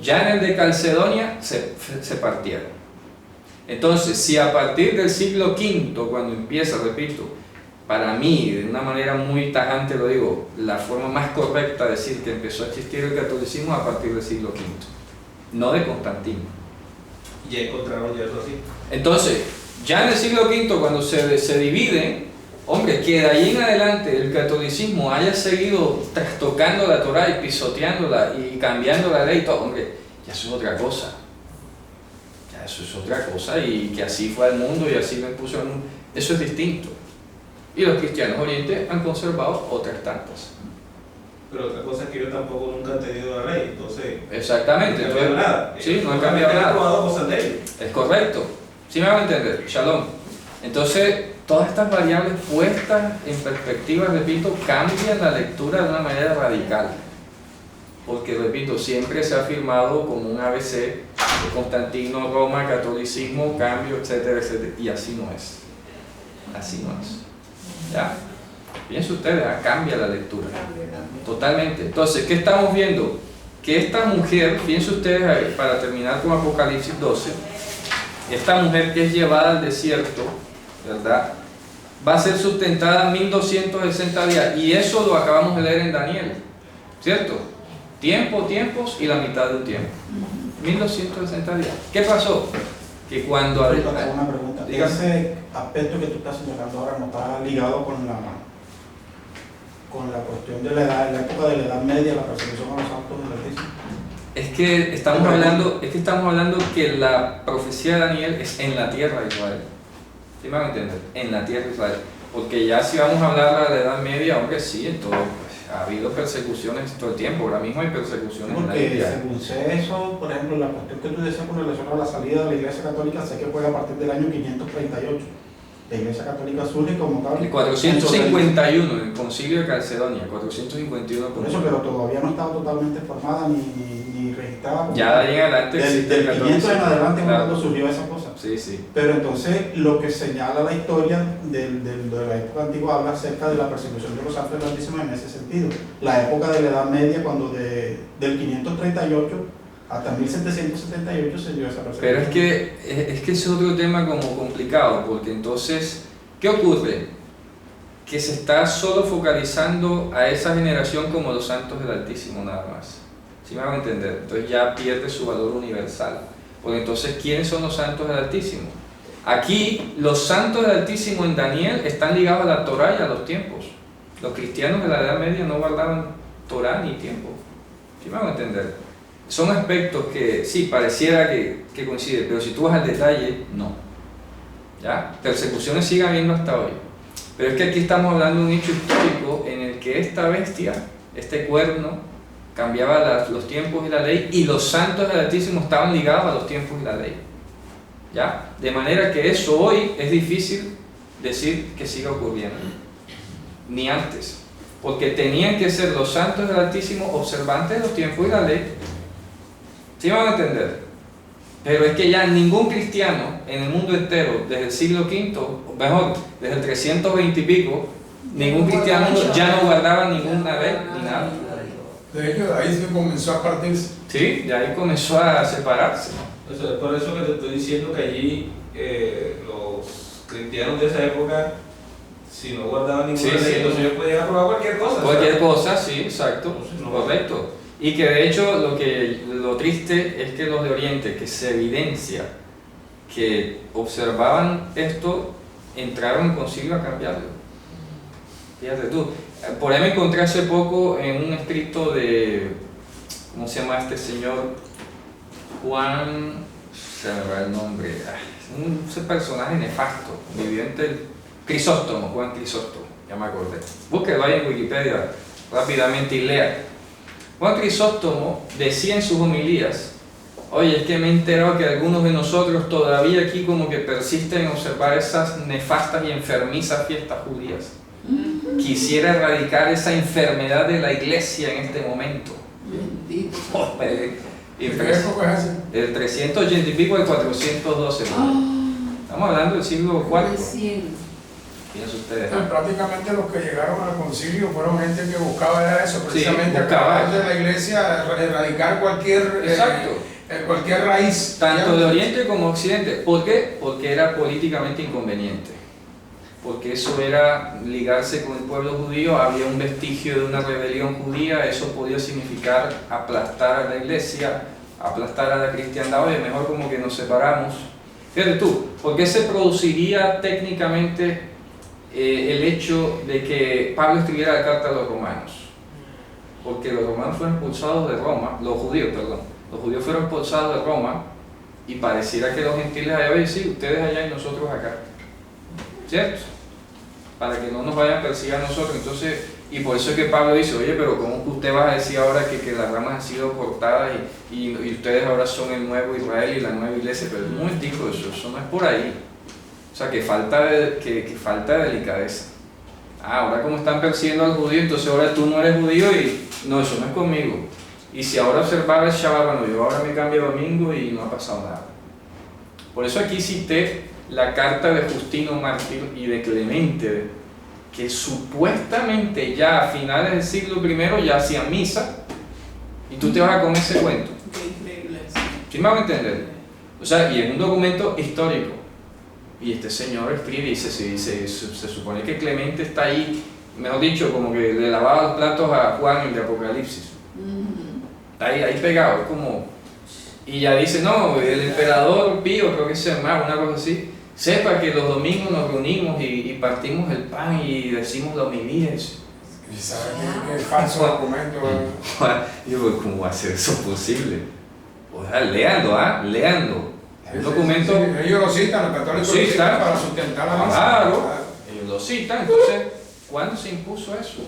Ya en el de Calcedonia se partieron. Entonces, si a partir del siglo V, cuando empieza, repito, para mí, de una manera muy tajante lo digo, la forma más correcta de decir que empezó a existir el catolicismo a partir del siglo V, no de Constantino. Y ya encontraron ya eso así. Entonces, ya en el siglo V, cuando se dividen, hombre, que de ahí en adelante el catolicismo haya seguido trastocando la Torá y pisoteándola y cambiando la ley y todo, hombre, ya eso es otra cosa. eso es otra cosa, y que así fue al mundo y así lo impuso al mundo, eso es distinto. Y los cristianos orientes han conservado otras tantas. Pero otra cosa es que ellos tampoco nunca han tenido la ley, entonces Exactamente. no han cambiado nada. Sí, no han Solamente cambiado han nada. aprobado cosas de ellos. Es correcto. ¿Sí me van a entender? Shalom. Entonces, todas estas variables puestas en perspectiva, repito, cambian la lectura de una manera radical. Porque, repito, siempre se ha afirmado como un ABC de Constantino, Roma, catolicismo, cambio, etcétera, etcétera. Y así no es. Así no es. ¿Ya? Fíjense ustedes, cambia la lectura. Totalmente. Entonces, ¿qué estamos viendo? Que esta mujer, fíjense ustedes ahí, para terminar con Apocalipsis 12, esta mujer que es llevada al desierto, ¿verdad? Va a ser sustentada 1260 días. Y eso lo acabamos de leer en Daniel, ¿cierto? Tiempos y la mitad de un tiempo. 1260 días. ¿Qué pasó? Que cuando... Una pregunta. Dígame. Ese aspecto que tú estás señalando ahora no está ligado con la cuestión de la edad, la época de la Edad Media, la persecución a los santos del Altísimo. Es que estamos hablando que la profecía de Daniel es en la tierra de Israel. ¿Sí me van a entender? En la tierra de Israel. Porque ya si vamos a hablar de la Edad Media, aunque sí, en todo, pues, ha habido persecuciones todo el tiempo. Ahora mismo hay persecuciones en la Porque Biblia. según sé eso, por ejemplo, la cuestión que tú decías con relación a la salida de la Iglesia Católica, sé que fue a partir del año 538. La Iglesia Católica surge como tal. El 451, el Concilio de Calcedonia, 451. Por eso, pero todavía no estaba totalmente formada ni registrada. Ya de ahí en adelante existe del el 500 en catolicismo. adelante es Claro. cuando surgió esa cosa. Sí, sí. Pero entonces lo que señala la historia de la época antigua habla acerca de la persecución de los santos del Altísimo en ese sentido. La época de la Edad Media, cuando del 538 hasta 1778 se dio esa persecución. Pero es que es otro tema como complicado, porque entonces, ¿qué ocurre? Que se está solo focalizando a esa generación como los santos del Altísimo nada más. ¿Sí me van a entender? Entonces ya pierde su valor universal. Porque entonces, ¿quiénes son los santos del Altísimo? Aquí, los santos del Altísimo en Daniel están ligados a la Torá y a los tiempos. Los cristianos de la Edad Media no guardaban Torá ni tiempo. ¿Sí me van a entender? Son aspectos que sí, pareciera que coinciden, pero si tú vas al detalle, no. ¿Ya? Persecuciones sigue habiendo hasta hoy. Pero es que aquí estamos hablando de un hecho histórico en el que esta bestia, este cuerno, cambiaba los tiempos y la ley, y los santos del Altísimo estaban ligados a los tiempos y la ley. ¿Ya? De manera que eso hoy es difícil decir que siga ocurriendo. Ni antes. Porque tenían que ser los santos del Altísimo observantes de los tiempos y la ley. ¿Sí me van a entender? Pero es que ya ningún cristiano en el mundo entero, desde el siglo V, o mejor, desde el 320 y pico, ningún cristiano ya no guardaba ninguna ley ni nada. De hecho, de ahí se comenzó a partirse. Sí, de ahí comenzó a separarse. Entonces, es por eso que te estoy diciendo que allí los cristianos de esa época, si no guardaban ninguna Sí, ley, sí. entonces ellos podían aprobar cualquier cosa. Cualquier cosa, sí, exacto, Entonces, no. correcto. Y que de hecho lo triste es que los de Oriente, que se evidencia que observaban esto, entraron en concilio a cambiarlo. Fíjate tú. Por ahí me encontré hace poco en un escrito de, ¿cómo se llama este señor? Juan, se me va el nombre, es un personaje nefasto, vivió entre el Crisóstomo, Juan Crisóstomo, ya me acordé. Búsquelo ahí en Wikipedia rápidamente y lea. Juan Crisóstomo decía en sus homilías: oye, es que me he enterado que algunos de nosotros todavía aquí como que persisten en observar esas nefastas y enfermizas fiestas judías. Quisiera erradicar esa enfermedad de la iglesia en este momento. Bendito. ¿De qué época es esa? El 380 y pico al 412. Estamos hablando del siglo IV. Recién. Fíjense ustedes. Prácticamente los que llegaron al concilio fueron gente que buscaba era eso, precisamente buscaba acabar de la iglesia, erradicar cualquier, Exacto. cualquier raíz. Tanto de Oriente como Occidente. ¿Por qué? Porque era políticamente inconveniente. Porque eso era ligarse con el pueblo judío, había un vestigio de una rebelión judía, eso podía significar aplastar a la iglesia, aplastar a la cristiandad. Oye, mejor como que nos separamos. Fíjate tú, ¿por qué se produciría técnicamente el hecho de que Pablo escribiera la carta a los romanos? Porque los romanos fueron expulsados de Roma, los judíos fueron expulsados de Roma Y pareciera que los gentiles allá, oye, sí, ustedes allá y nosotros acá. ¿Cierto? Para que no nos vayan a perseguir a nosotros. Entonces, y por eso es que Pablo dice, oye, pero ¿cómo que usted va a decir ahora que las ramas han sido cortadas y ustedes ahora son el nuevo Israel y la nueva iglesia? Pero un momentico, eso no es por ahí. O sea, que falta de delicadeza. Ahora como están persiguiendo al judío, entonces ahora tú no eres judío y no, eso no es conmigo. Y si ahora observaba el Shabbat, bueno, yo ahora me cambio domingo y no ha pasado nada. Por eso aquí cité la carta de Justino Mártir y de Clemente, que supuestamente ya a finales del siglo I ya hacían misa, y tú te vas a comer ese cuento. Qué increíble. ¿Sí me van a entender? O sea, y es un documento histórico. Y este señor escribe y dice, se supone que Clemente está ahí, mejor dicho, como que le lavaba los platos a Juan en el de Apocalipsis. Está ahí pegado, es como... Y ya dice, no, el emperador Pío, creo que se llama, una cosa así, sepa que los domingos nos reunimos y partimos el pan y decimos la homilía. Y sabe que es falso documento. Y yo, ¿cómo va a ser eso posible? O sea, leando. El documento... Sí, ellos lo citan, los católicos Sí, lo citan está. para sustentar la misa. Claro, ellos lo citan. Entonces, ¿cuándo se impuso eso?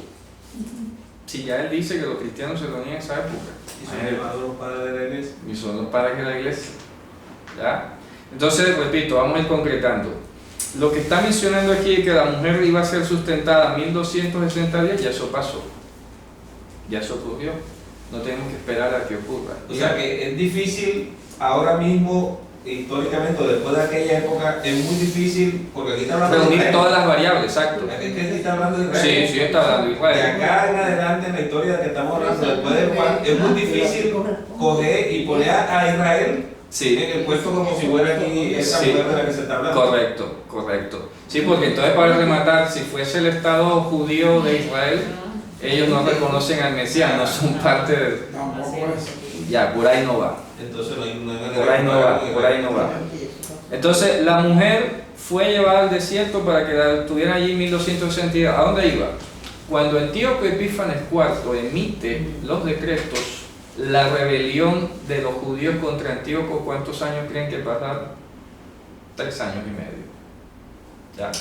Si ya él dice que los cristianos se reunían en esa época. Y son llamados los padres de la iglesia. Y son los padres de la iglesia. ¿Ya? Entonces, repito, vamos a ir concretando. Lo que está mencionando aquí es que la mujer iba a ser sustentada 1260 días, ya eso pasó. Ya eso ocurrió. No tenemos que esperar a que ocurra. O sea que es difícil ahora mismo, históricamente, o después de aquella época, es muy difícil, porque aquí está hablando de reunir Israel. todas las variables, exacto. Es que aquí está hablando de Israel. Sí, está hablando de De Israel. acá en adelante, en la historia que estamos hablando, después de Juan, es muy difícil coger y poner a Israel Sí. en el puesto como si fuera aquí esa Sí. mujer de la que se está hablando. Correcto. Sí, porque entonces para rematar, si fuese el Estado judío de Israel, ellos no reconocen al Mesías, no son parte de... Tampoco es. Ya, por ahí no va. Entonces no hay Por ahí no va. Entonces la mujer fue llevada al desierto para que la tuvieran allí en 1260. ¿A dónde iba? Cuando Antíoco Epífanes IV emite los decretos, la rebelión de los judíos contra Antíoco, ¿cuántos años creen que pasaron? 3 años y medio. ¿Ya?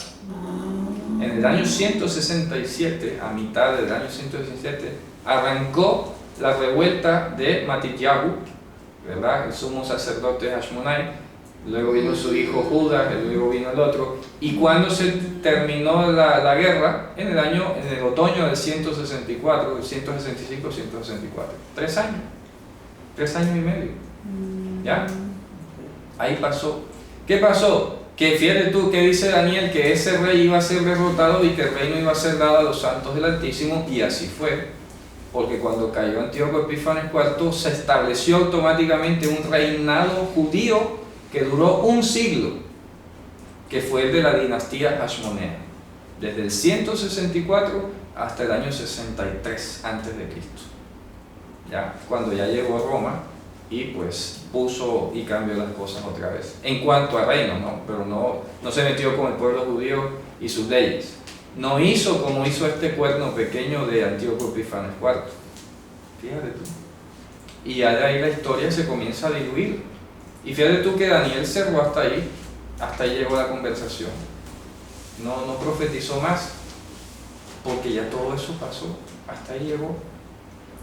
En el año 167, a mitad del año 167, arrancó la revuelta de Matityahu, ¿verdad? El sumo sacerdote Hashmonai, luego vino su hijo Judas, luego vino el otro, y cuando se terminó la guerra, en el otoño del 164, 165, 164, 3 años, 3 años y medio, ¿ya? Ahí pasó. ¿Qué pasó? Que fíjate tú que dice Daniel que ese rey iba a ser derrotado y que el reino iba a ser dado a los santos del Altísimo, y así fue. Porque cuando cayó Antíoco Epífanes IV se estableció automáticamente un reinado judío que duró un siglo, que fue el de la dinastía Hashmonea, desde el 164 hasta el año 63 a.C., ¿ya? Cuando ya llegó a Roma y pues puso y cambió las cosas otra vez. En cuanto a reino, ¿no? Pero no se metió con el pueblo judío y sus leyes. No hizo como hizo este cuerno pequeño de Antíoco Epífanes IV. Fíjate tú. Y ya de ahí la historia se comienza a diluir. Y fíjate tú que Daniel cerró hasta ahí llegó la conversación. No profetizó más, porque ya todo eso pasó, hasta ahí llegó.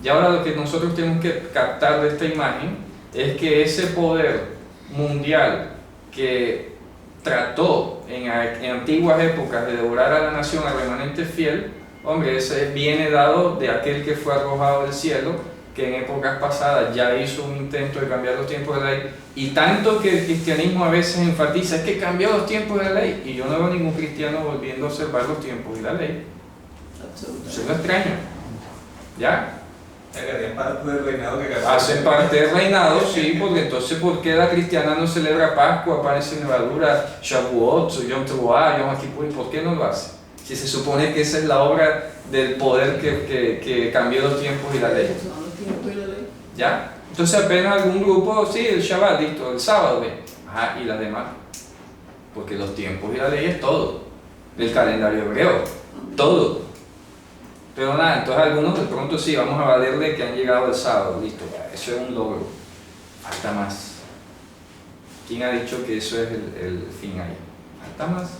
Y ahora lo que nosotros tenemos que captar de esta imagen es que ese poder mundial que trató en antiguas épocas de devorar a la nación, al remanente fiel, hombre, ese viene dado de aquel que fue arrojado del cielo, que en épocas pasadas ya hizo un intento de cambiar los tiempos de la ley, y tanto que el cristianismo a veces enfatiza, es que cambió los tiempos de la ley, y yo no veo ningún cristiano volviendo a observar los tiempos de la ley. Eso es lo extraño, ¿ya? Hacen parte del reinado que Hacen parte del reinado, sí, porque entonces ¿por qué la cristiana no celebra Pascua, panes sin levadura, Shavuot, Yom Teruah, Yom Kippur? ¿Por qué no lo hace? Si se supone que esa es la obra del poder que cambió los tiempos y la ley. ¿Ya? Entonces apenas algún grupo, sí, el Shabbat, listo, el sábado, ¿ve? Ajá, y las demás. Porque los tiempos y la ley es todo. El calendario hebreo, todo. Pero nada, entonces algunos de pronto sí, vamos a valerle que han llegado el sábado, listo, ya, eso es un logro. Falta más. ¿Quién ha dicho que eso es el fin ahí? Hasta más.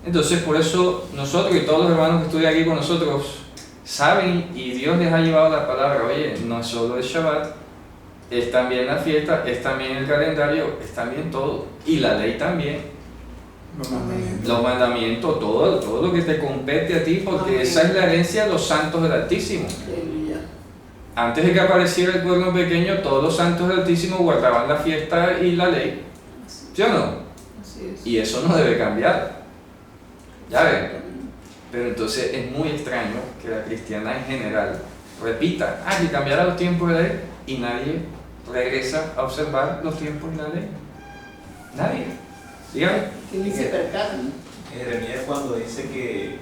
Entonces, por eso nosotros y todos los hermanos que estudian aquí con nosotros saben y Dios les ha llevado la palabra. Oye, no es solo el Shabbat, es también la fiesta, es también el calendario, es también todo. Y la ley también. Los mandamientos, todo lo que te compete a ti, porque esa es la herencia de los santos del Altísimo. Antes de que apareciera el pueblo pequeño, todos los santos del Altísimo guardaban la fiesta y la ley. ¿Sí o no? Así es. Y eso no debe cambiar. Ya ven. Pero entonces es muy extraño que la cristiana en general repita, que cambiará los tiempos de la ley, y nadie regresa a observar los tiempos de la ley. Nadie. Dígame. Que ni se percatan. Jeremías cuando dice que,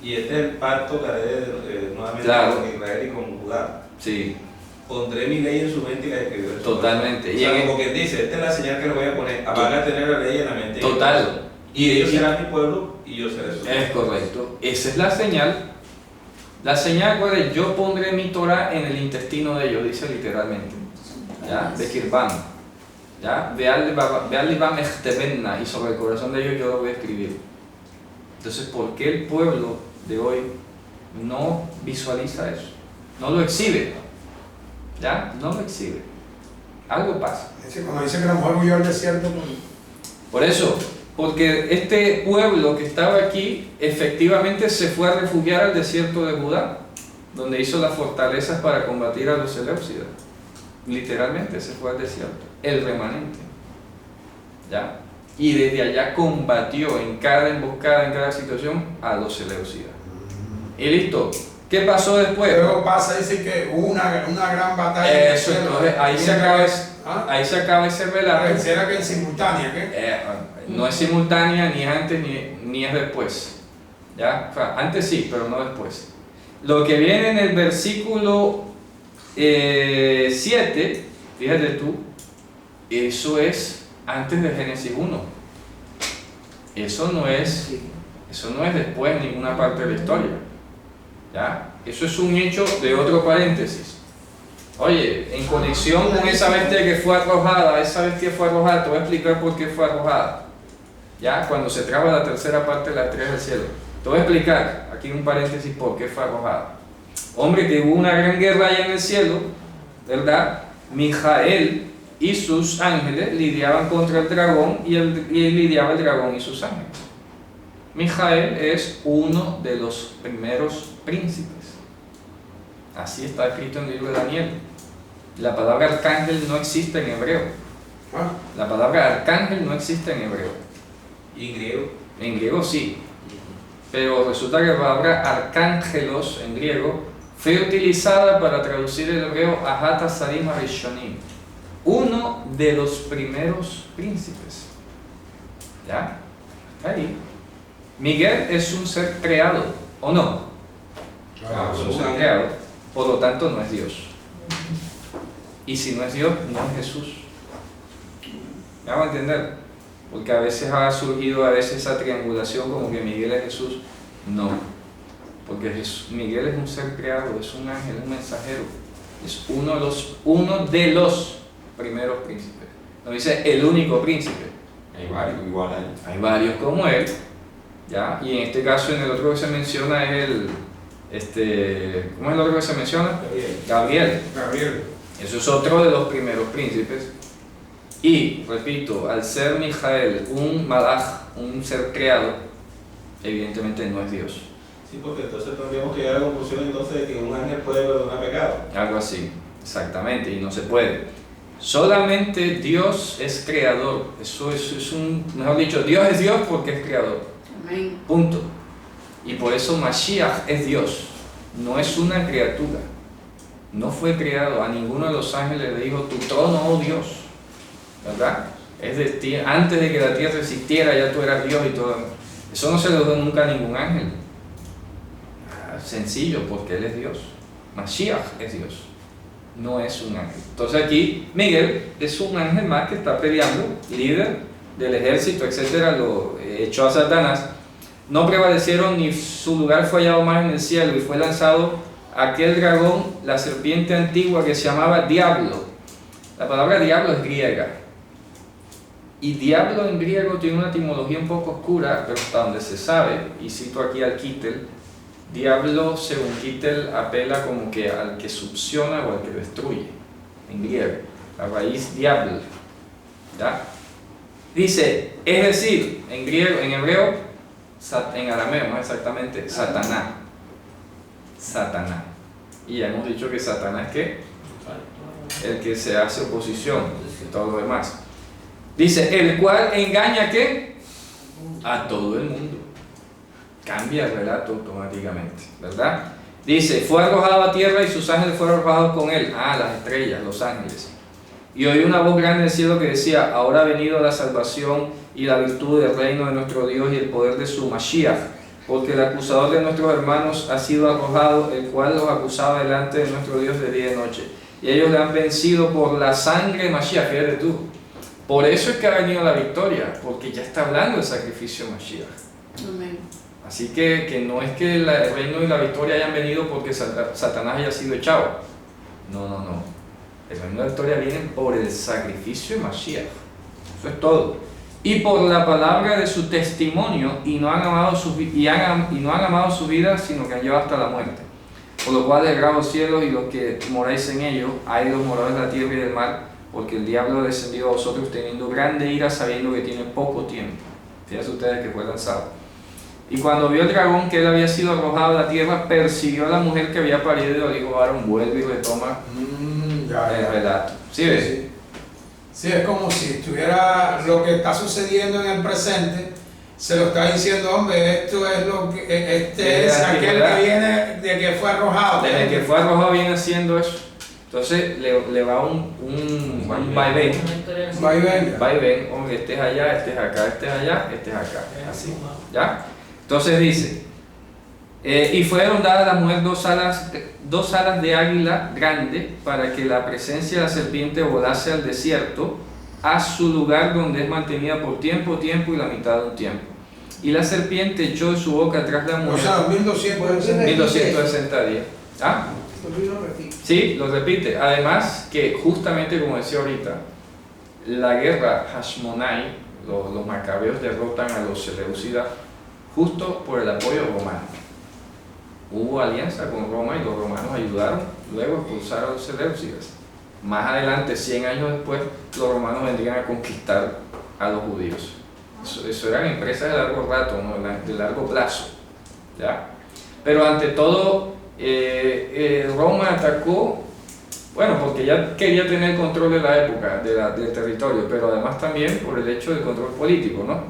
y este es el pacto que haré nuevamente Claro. con Israel y con Judá. Sí, Pondré mi ley en su mente y la escribiré en su totalmente. corazón. O sea, como que dice, esta es la señal que le voy a poner. Van a tener la ley en la mente. Total. Y ellos serán mi pueblo y yo seré su Es correcto. Esa es la señal. La señal, ¿cuál es? Yo pondré mi Torah en el intestino de ellos, dice literalmente. ¿Ya? De Kirban. ¿Ya? Veal libam echtebenna, y sobre el corazón de ellos yo lo voy a escribir. Entonces, ¿por qué el pueblo de hoy no visualiza eso? No lo exhibe. ¿Ya? No lo exhibe. Algo pasa. Cuando dice que la mujer huyó al desierto, pues, Por eso, porque este pueblo que estaba aquí efectivamente se fue a refugiar al desierto de Judá, donde hizo las fortalezas para combatir a los seleucidas. Literalmente se fue al desierto, el remanente. ¿Ya? Y desde allá combatió en cada emboscada, en cada situación, a los seleucidas. Y listo. ¿Qué pasó después? luego pasa, dice que hubo una gran batalla. Eso, entonces ahí se acaba ese relato. Pareciera que en simultánea, ¿qué? No es simultánea, ni es antes ni es después. ¿Ya? O sea, antes sí, pero no después. Lo que viene en el versículo 7, fíjate tú, eso es antes de Génesis 1. Eso no es después en ninguna parte de la historia. ¿Ya? Eso es un hecho de otro paréntesis. Oye, en conexión con esa bestia que fue arrojada, te voy a explicar por qué fue arrojada. ¿Ya? Cuando se trajo la tercera parte de las estrellas del cielo. Te voy a explicar, aquí un paréntesis, por qué fue arrojada. Hombre, que hubo una gran guerra allá en el cielo, ¿verdad? Mijael y sus ángeles lidiaban contra el dragón y lidiaba el dragón y sus ángeles. Mijael es uno de los primeros príncipes. Así está escrito en el libro de Daniel. La palabra arcángel no existe en hebreo. La palabra arcángel no existe en hebreo. ¿Y griego? En griego sí. Pero resulta que la palabra arcángelos en griego fue utilizada para traducir el hebreo Ahat Asarim Arishonim, uno de los primeros príncipes. ¿Ya? Ahí. Miguel es un ser creado, ¿o no? Es un ser creado, por lo tanto no es Dios. Y si no es Dios, no es Jesús. ¿Me hago entender? Porque a veces ha surgido esa triangulación como que Miguel es Jesús. No, porque Miguel es un ser creado, es un ángel, es un mensajero, es uno de los primeros príncipes. No dice el único príncipe. Hay varios, igual hay. Hay varios como él, ¿ya? Y en este caso, en el otro que se menciona es ¿cómo es el otro que se menciona? Gabriel. Eso es otro de los primeros príncipes. Y, repito, al ser Mijael un malaj, un ser creado, evidentemente no es Dios. Sí, porque entonces tendríamos que llegar a la conclusión entonces de que un ángel puede perdonar pecado. Algo así, exactamente, y no se puede. Solamente Dios es creador. Eso es mejor dicho, Dios es Dios porque es creador. Amén. Punto. Y por eso Mashiach es Dios, no es una criatura. No fue creado, a ninguno de los ángeles le dijo, tu trono, oh Dios. ¿Verdad? Es de ti, antes de que la tierra existiera ya tú eras Dios y todo. Eso no se lo dio nunca a ningún ángel. Sencillo, porque Él es Dios. Mashiach es Dios, no es un ángel. Entonces aquí Miguel es un ángel más que está peleando, líder del ejército, etcétera, lo echó a Satanás. No prevalecieron ni su lugar fue hallado más en el cielo y fue lanzado aquel dragón, la serpiente antigua que se llamaba Diablo. La palabra diablo es griega. Y diablo en griego tiene una etimología un poco oscura, pero hasta donde se sabe, y cito aquí al Kittel, diablo según Kittel apela como que al que succiona o al que destruye, en griego, la raíz diablo, ¿ya? Dice, es decir, en griego, en hebreo, en arameo más exactamente, Satanás. Satanás. Y ya hemos dicho que Satanás es ¿qué? El que se hace oposición y todo lo demás. Dice, el cual engaña ¿qué? A todo el mundo. Cambia el relato automáticamente, ¿verdad? Dice, fue arrojado a tierra y sus ángeles fueron arrojados con él. Ah, las estrellas, los ángeles. Y oí una voz grande del cielo que decía, ahora ha venido la salvación y la virtud del reino de nuestro Dios y el poder de su Mashiach, porque el acusador de nuestros hermanos ha sido arrojado, el cual los acusaba delante de nuestro Dios de día y de noche. Y ellos le han vencido por la sangre de Mashiach, fíjate tú. Por eso es que ha venido la victoria, porque ya está hablando del sacrificio de Mashiach. Amén. Así que no es que el reino y la victoria hayan venido porque Satanás haya sido echado. No, no, no. El reino y la victoria vienen por el sacrificio de Mashiach. Eso es todo. Y por la palabra de su testimonio, y no han amado su vida, sino que han llevado hasta la muerte. Por lo cual alegraos los cielos y los que moráis en ellos, hay los moradores de la tierra y del mar, porque el diablo ha descendido a vosotros teniendo grande ira, sabiendo que tiene poco tiempo. Fíjense ustedes que fue lanzado. Y cuando vio el dragón que él había sido arrojado a la tierra, persiguió a la mujer que había parido y le dijo, varón, vuelve y retoma el relato. ¿Sí ves? Sí. Sí, es como si estuviera lo que está sucediendo en el presente, se lo está diciendo, hombre, esto es lo que, este es aquel que viene de que fue arrojado. Desde que fue arrojado viene haciendo eso. Entonces le va un vaivén. Vaivén, hombre, este es allá, este es acá, este es allá, este es acá. Así. ¿Ya? Entonces dice, y fueron dadas a la mujer dos alas de águila grande para que la presencia de la serpiente volase al desierto, a su lugar donde es mantenida por tiempo y la mitad de un tiempo. Y la serpiente echó de su boca tras la mujer. O sea, 1260 días. ¿Ah? repite. Sí, lo repite. Además que justamente como decía ahorita, la guerra Hashmonai, los macabeos derrotan a los seleucidas justo por el apoyo romano. Hubo alianza con Roma y los romanos ayudaron luego a expulsar a los seleucidas. Más adelante, 100 años después, los romanos vendrían a conquistar a los judíos. Eso eran empresas de largo rato, ¿no? De largo plazo, ¿ya? Pero ante todo, Roma atacó, bueno, porque ya quería tener control de la época, del territorio, pero además también por el hecho del control político, ¿no?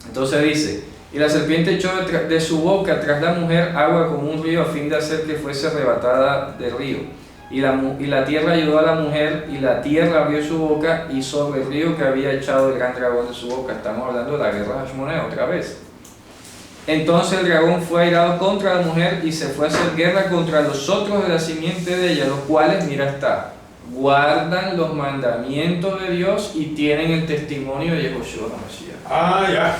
Entonces dice, y la serpiente echó de su boca tras la mujer agua como un río a fin de hacer que fuese arrebatada del río. Y la tierra ayudó a la mujer, y la tierra abrió su boca, y sobre el río que había echado el gran dragón de su boca. Estamos hablando de la guerra de Hashmonai otra vez. Entonces el dragón fue airado contra la mujer y se fue a hacer guerra contra los otros de la simiente de ella, los cuales, mira está, guardan los mandamientos de Dios y tienen el testimonio de Yehoshua HaMashiach. Ah, ya.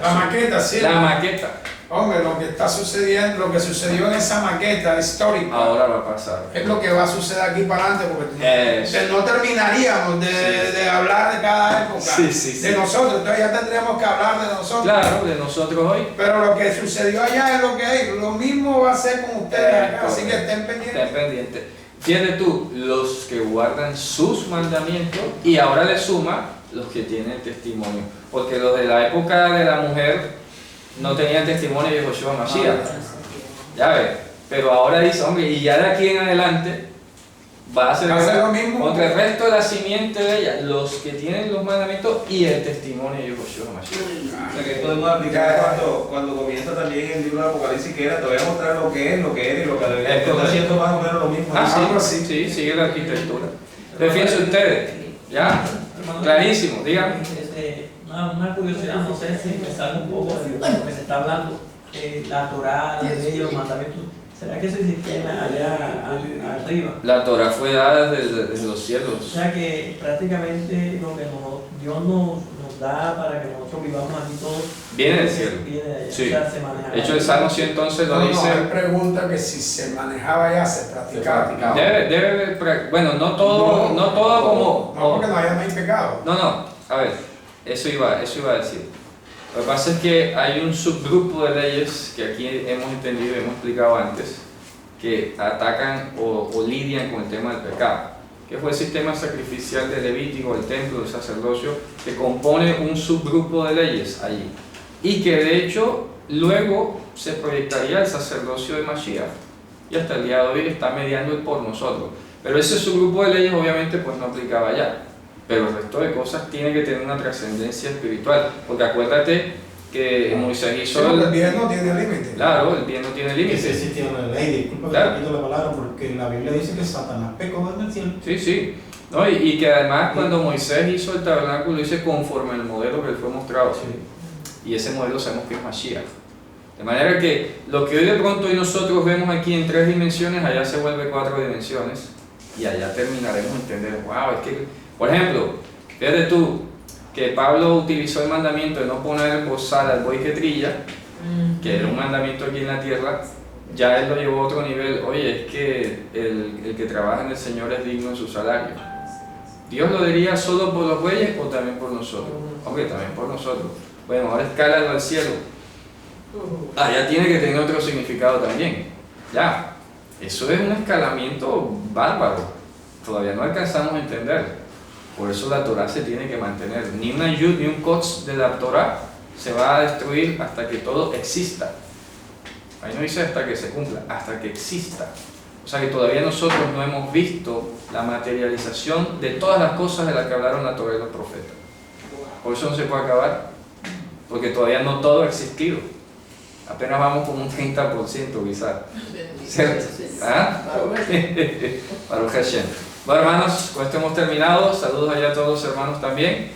La maqueta, sí. La maqueta. Hombre, lo que está sucediendo, lo que sucedió en esa maqueta histórica, ahora va a pasar. es lo que va a suceder aquí para adelante, porque no terminaríamos de hablar de cada época, de nosotros, entonces ya tendríamos que hablar de nosotros. Claro, de nosotros hoy. Pero lo que sucedió allá es lo que hay, lo mismo va a ser con ustedes acá, así que estén pendientes. Estén pendientes. Fíjate tú, los que guardan sus mandamientos, y ahora le suma los que tienen testimonio, porque los de la época de la mujer no tenían testimonio de Yehoshua HaMashiach. Ya ves, pero ahora dice, hombre, y ya de aquí en adelante va a ser lo mismo contra el resto de la simiente de ella, los que tienen los mandamientos y el testimonio de Yehoshua HaMashiach. O sea que podemos aplicar cuando comienza también el libro de Apocalipsis, que era, te voy a mostrar lo que es, lo que era y lo que debe. Está haciendo más o menos lo mismo. Sí, sigue la arquitectura. Entonces fíjense ustedes, ya, clarísimo, díganme. Una curiosidad, no sé si me sale un poco de lo que se está hablando, la Torá, la ley, los mandamientos. ¿Será que ese sistema allá arriba? La Torá fue dada desde los cielos. O sea que prácticamente lo que Dios nos da para que nosotros vivamos aquí todos viene del cielo. Viene de allá. Sí. O sea, se maneja. De hecho, el Salmo 100 entonces lo dice. Él pregunta que si se manejaba ya, se practicaba. Bueno, no todo como. No, porque no hay pecado. No, a ver, Eso iba a decir. Lo que pasa es que hay un subgrupo de leyes que aquí hemos entendido y hemos explicado antes, que atacan o lidian con el tema del pecado, que fue el sistema sacrificial de Levítico, el templo, el sacerdocio, que compone un subgrupo de leyes allí, y que de hecho luego se proyectaría el sacerdocio de Mashiach, y hasta el día de hoy está mediando por nosotros. Pero ese subgrupo de leyes obviamente pues no aplicaba allá, pero el resto de cosas tiene que tener una trascendencia espiritual, porque acuérdate que Moisés hizo El bien no tiene límite. Claro, el bien no tiene Que sí límite. existía una ley, disculpa que Claro. te quito la palabra, porque la Biblia dice que Satanás pecó en el cielo. Sí, sí. No, y que además cuando Moisés hizo el tabernáculo, lo hizo conforme al modelo que le fue mostrado. Sí. Y ese modelo sabemos que es Mashiach. De manera que lo que hoy de pronto hoy nosotros vemos aquí en 3 dimensiones, allá se vuelve 4 dimensiones. Y allá terminaremos de entender, wow, es que, por ejemplo, fíjate tú, que Pablo utilizó el mandamiento de no poner en bozal al buey que trilla, que era un mandamiento aquí en la tierra, ya él lo llevó a otro nivel. Oye, es que el que trabaja en el Señor es digno de su salario. ¿Dios lo diría solo por los bueyes o también por nosotros? Hombre, también por nosotros. Bueno, ahora escálalo al cielo. Ya tiene que tener otro significado también. Ya, eso es un escalamiento bárbaro. Todavía no alcanzamos a entender. Por eso la Torah se tiene que mantener. Ni una yud ni un kotz de la Torah se va a destruir hasta que todo exista. Ahí no dice hasta que se cumpla, hasta que exista. O sea que todavía nosotros no hemos visto la materialización de todas las cosas de las que hablaron la Torah y los profetas. Por eso no se puede acabar, porque todavía no todo ha existido. Apenas vamos como un 30% quizás. ¿Cierto? ¿Ah? Baruch Hashem. Bueno, hermanos, con esto hemos terminado. Saludos allá a todos los hermanos también.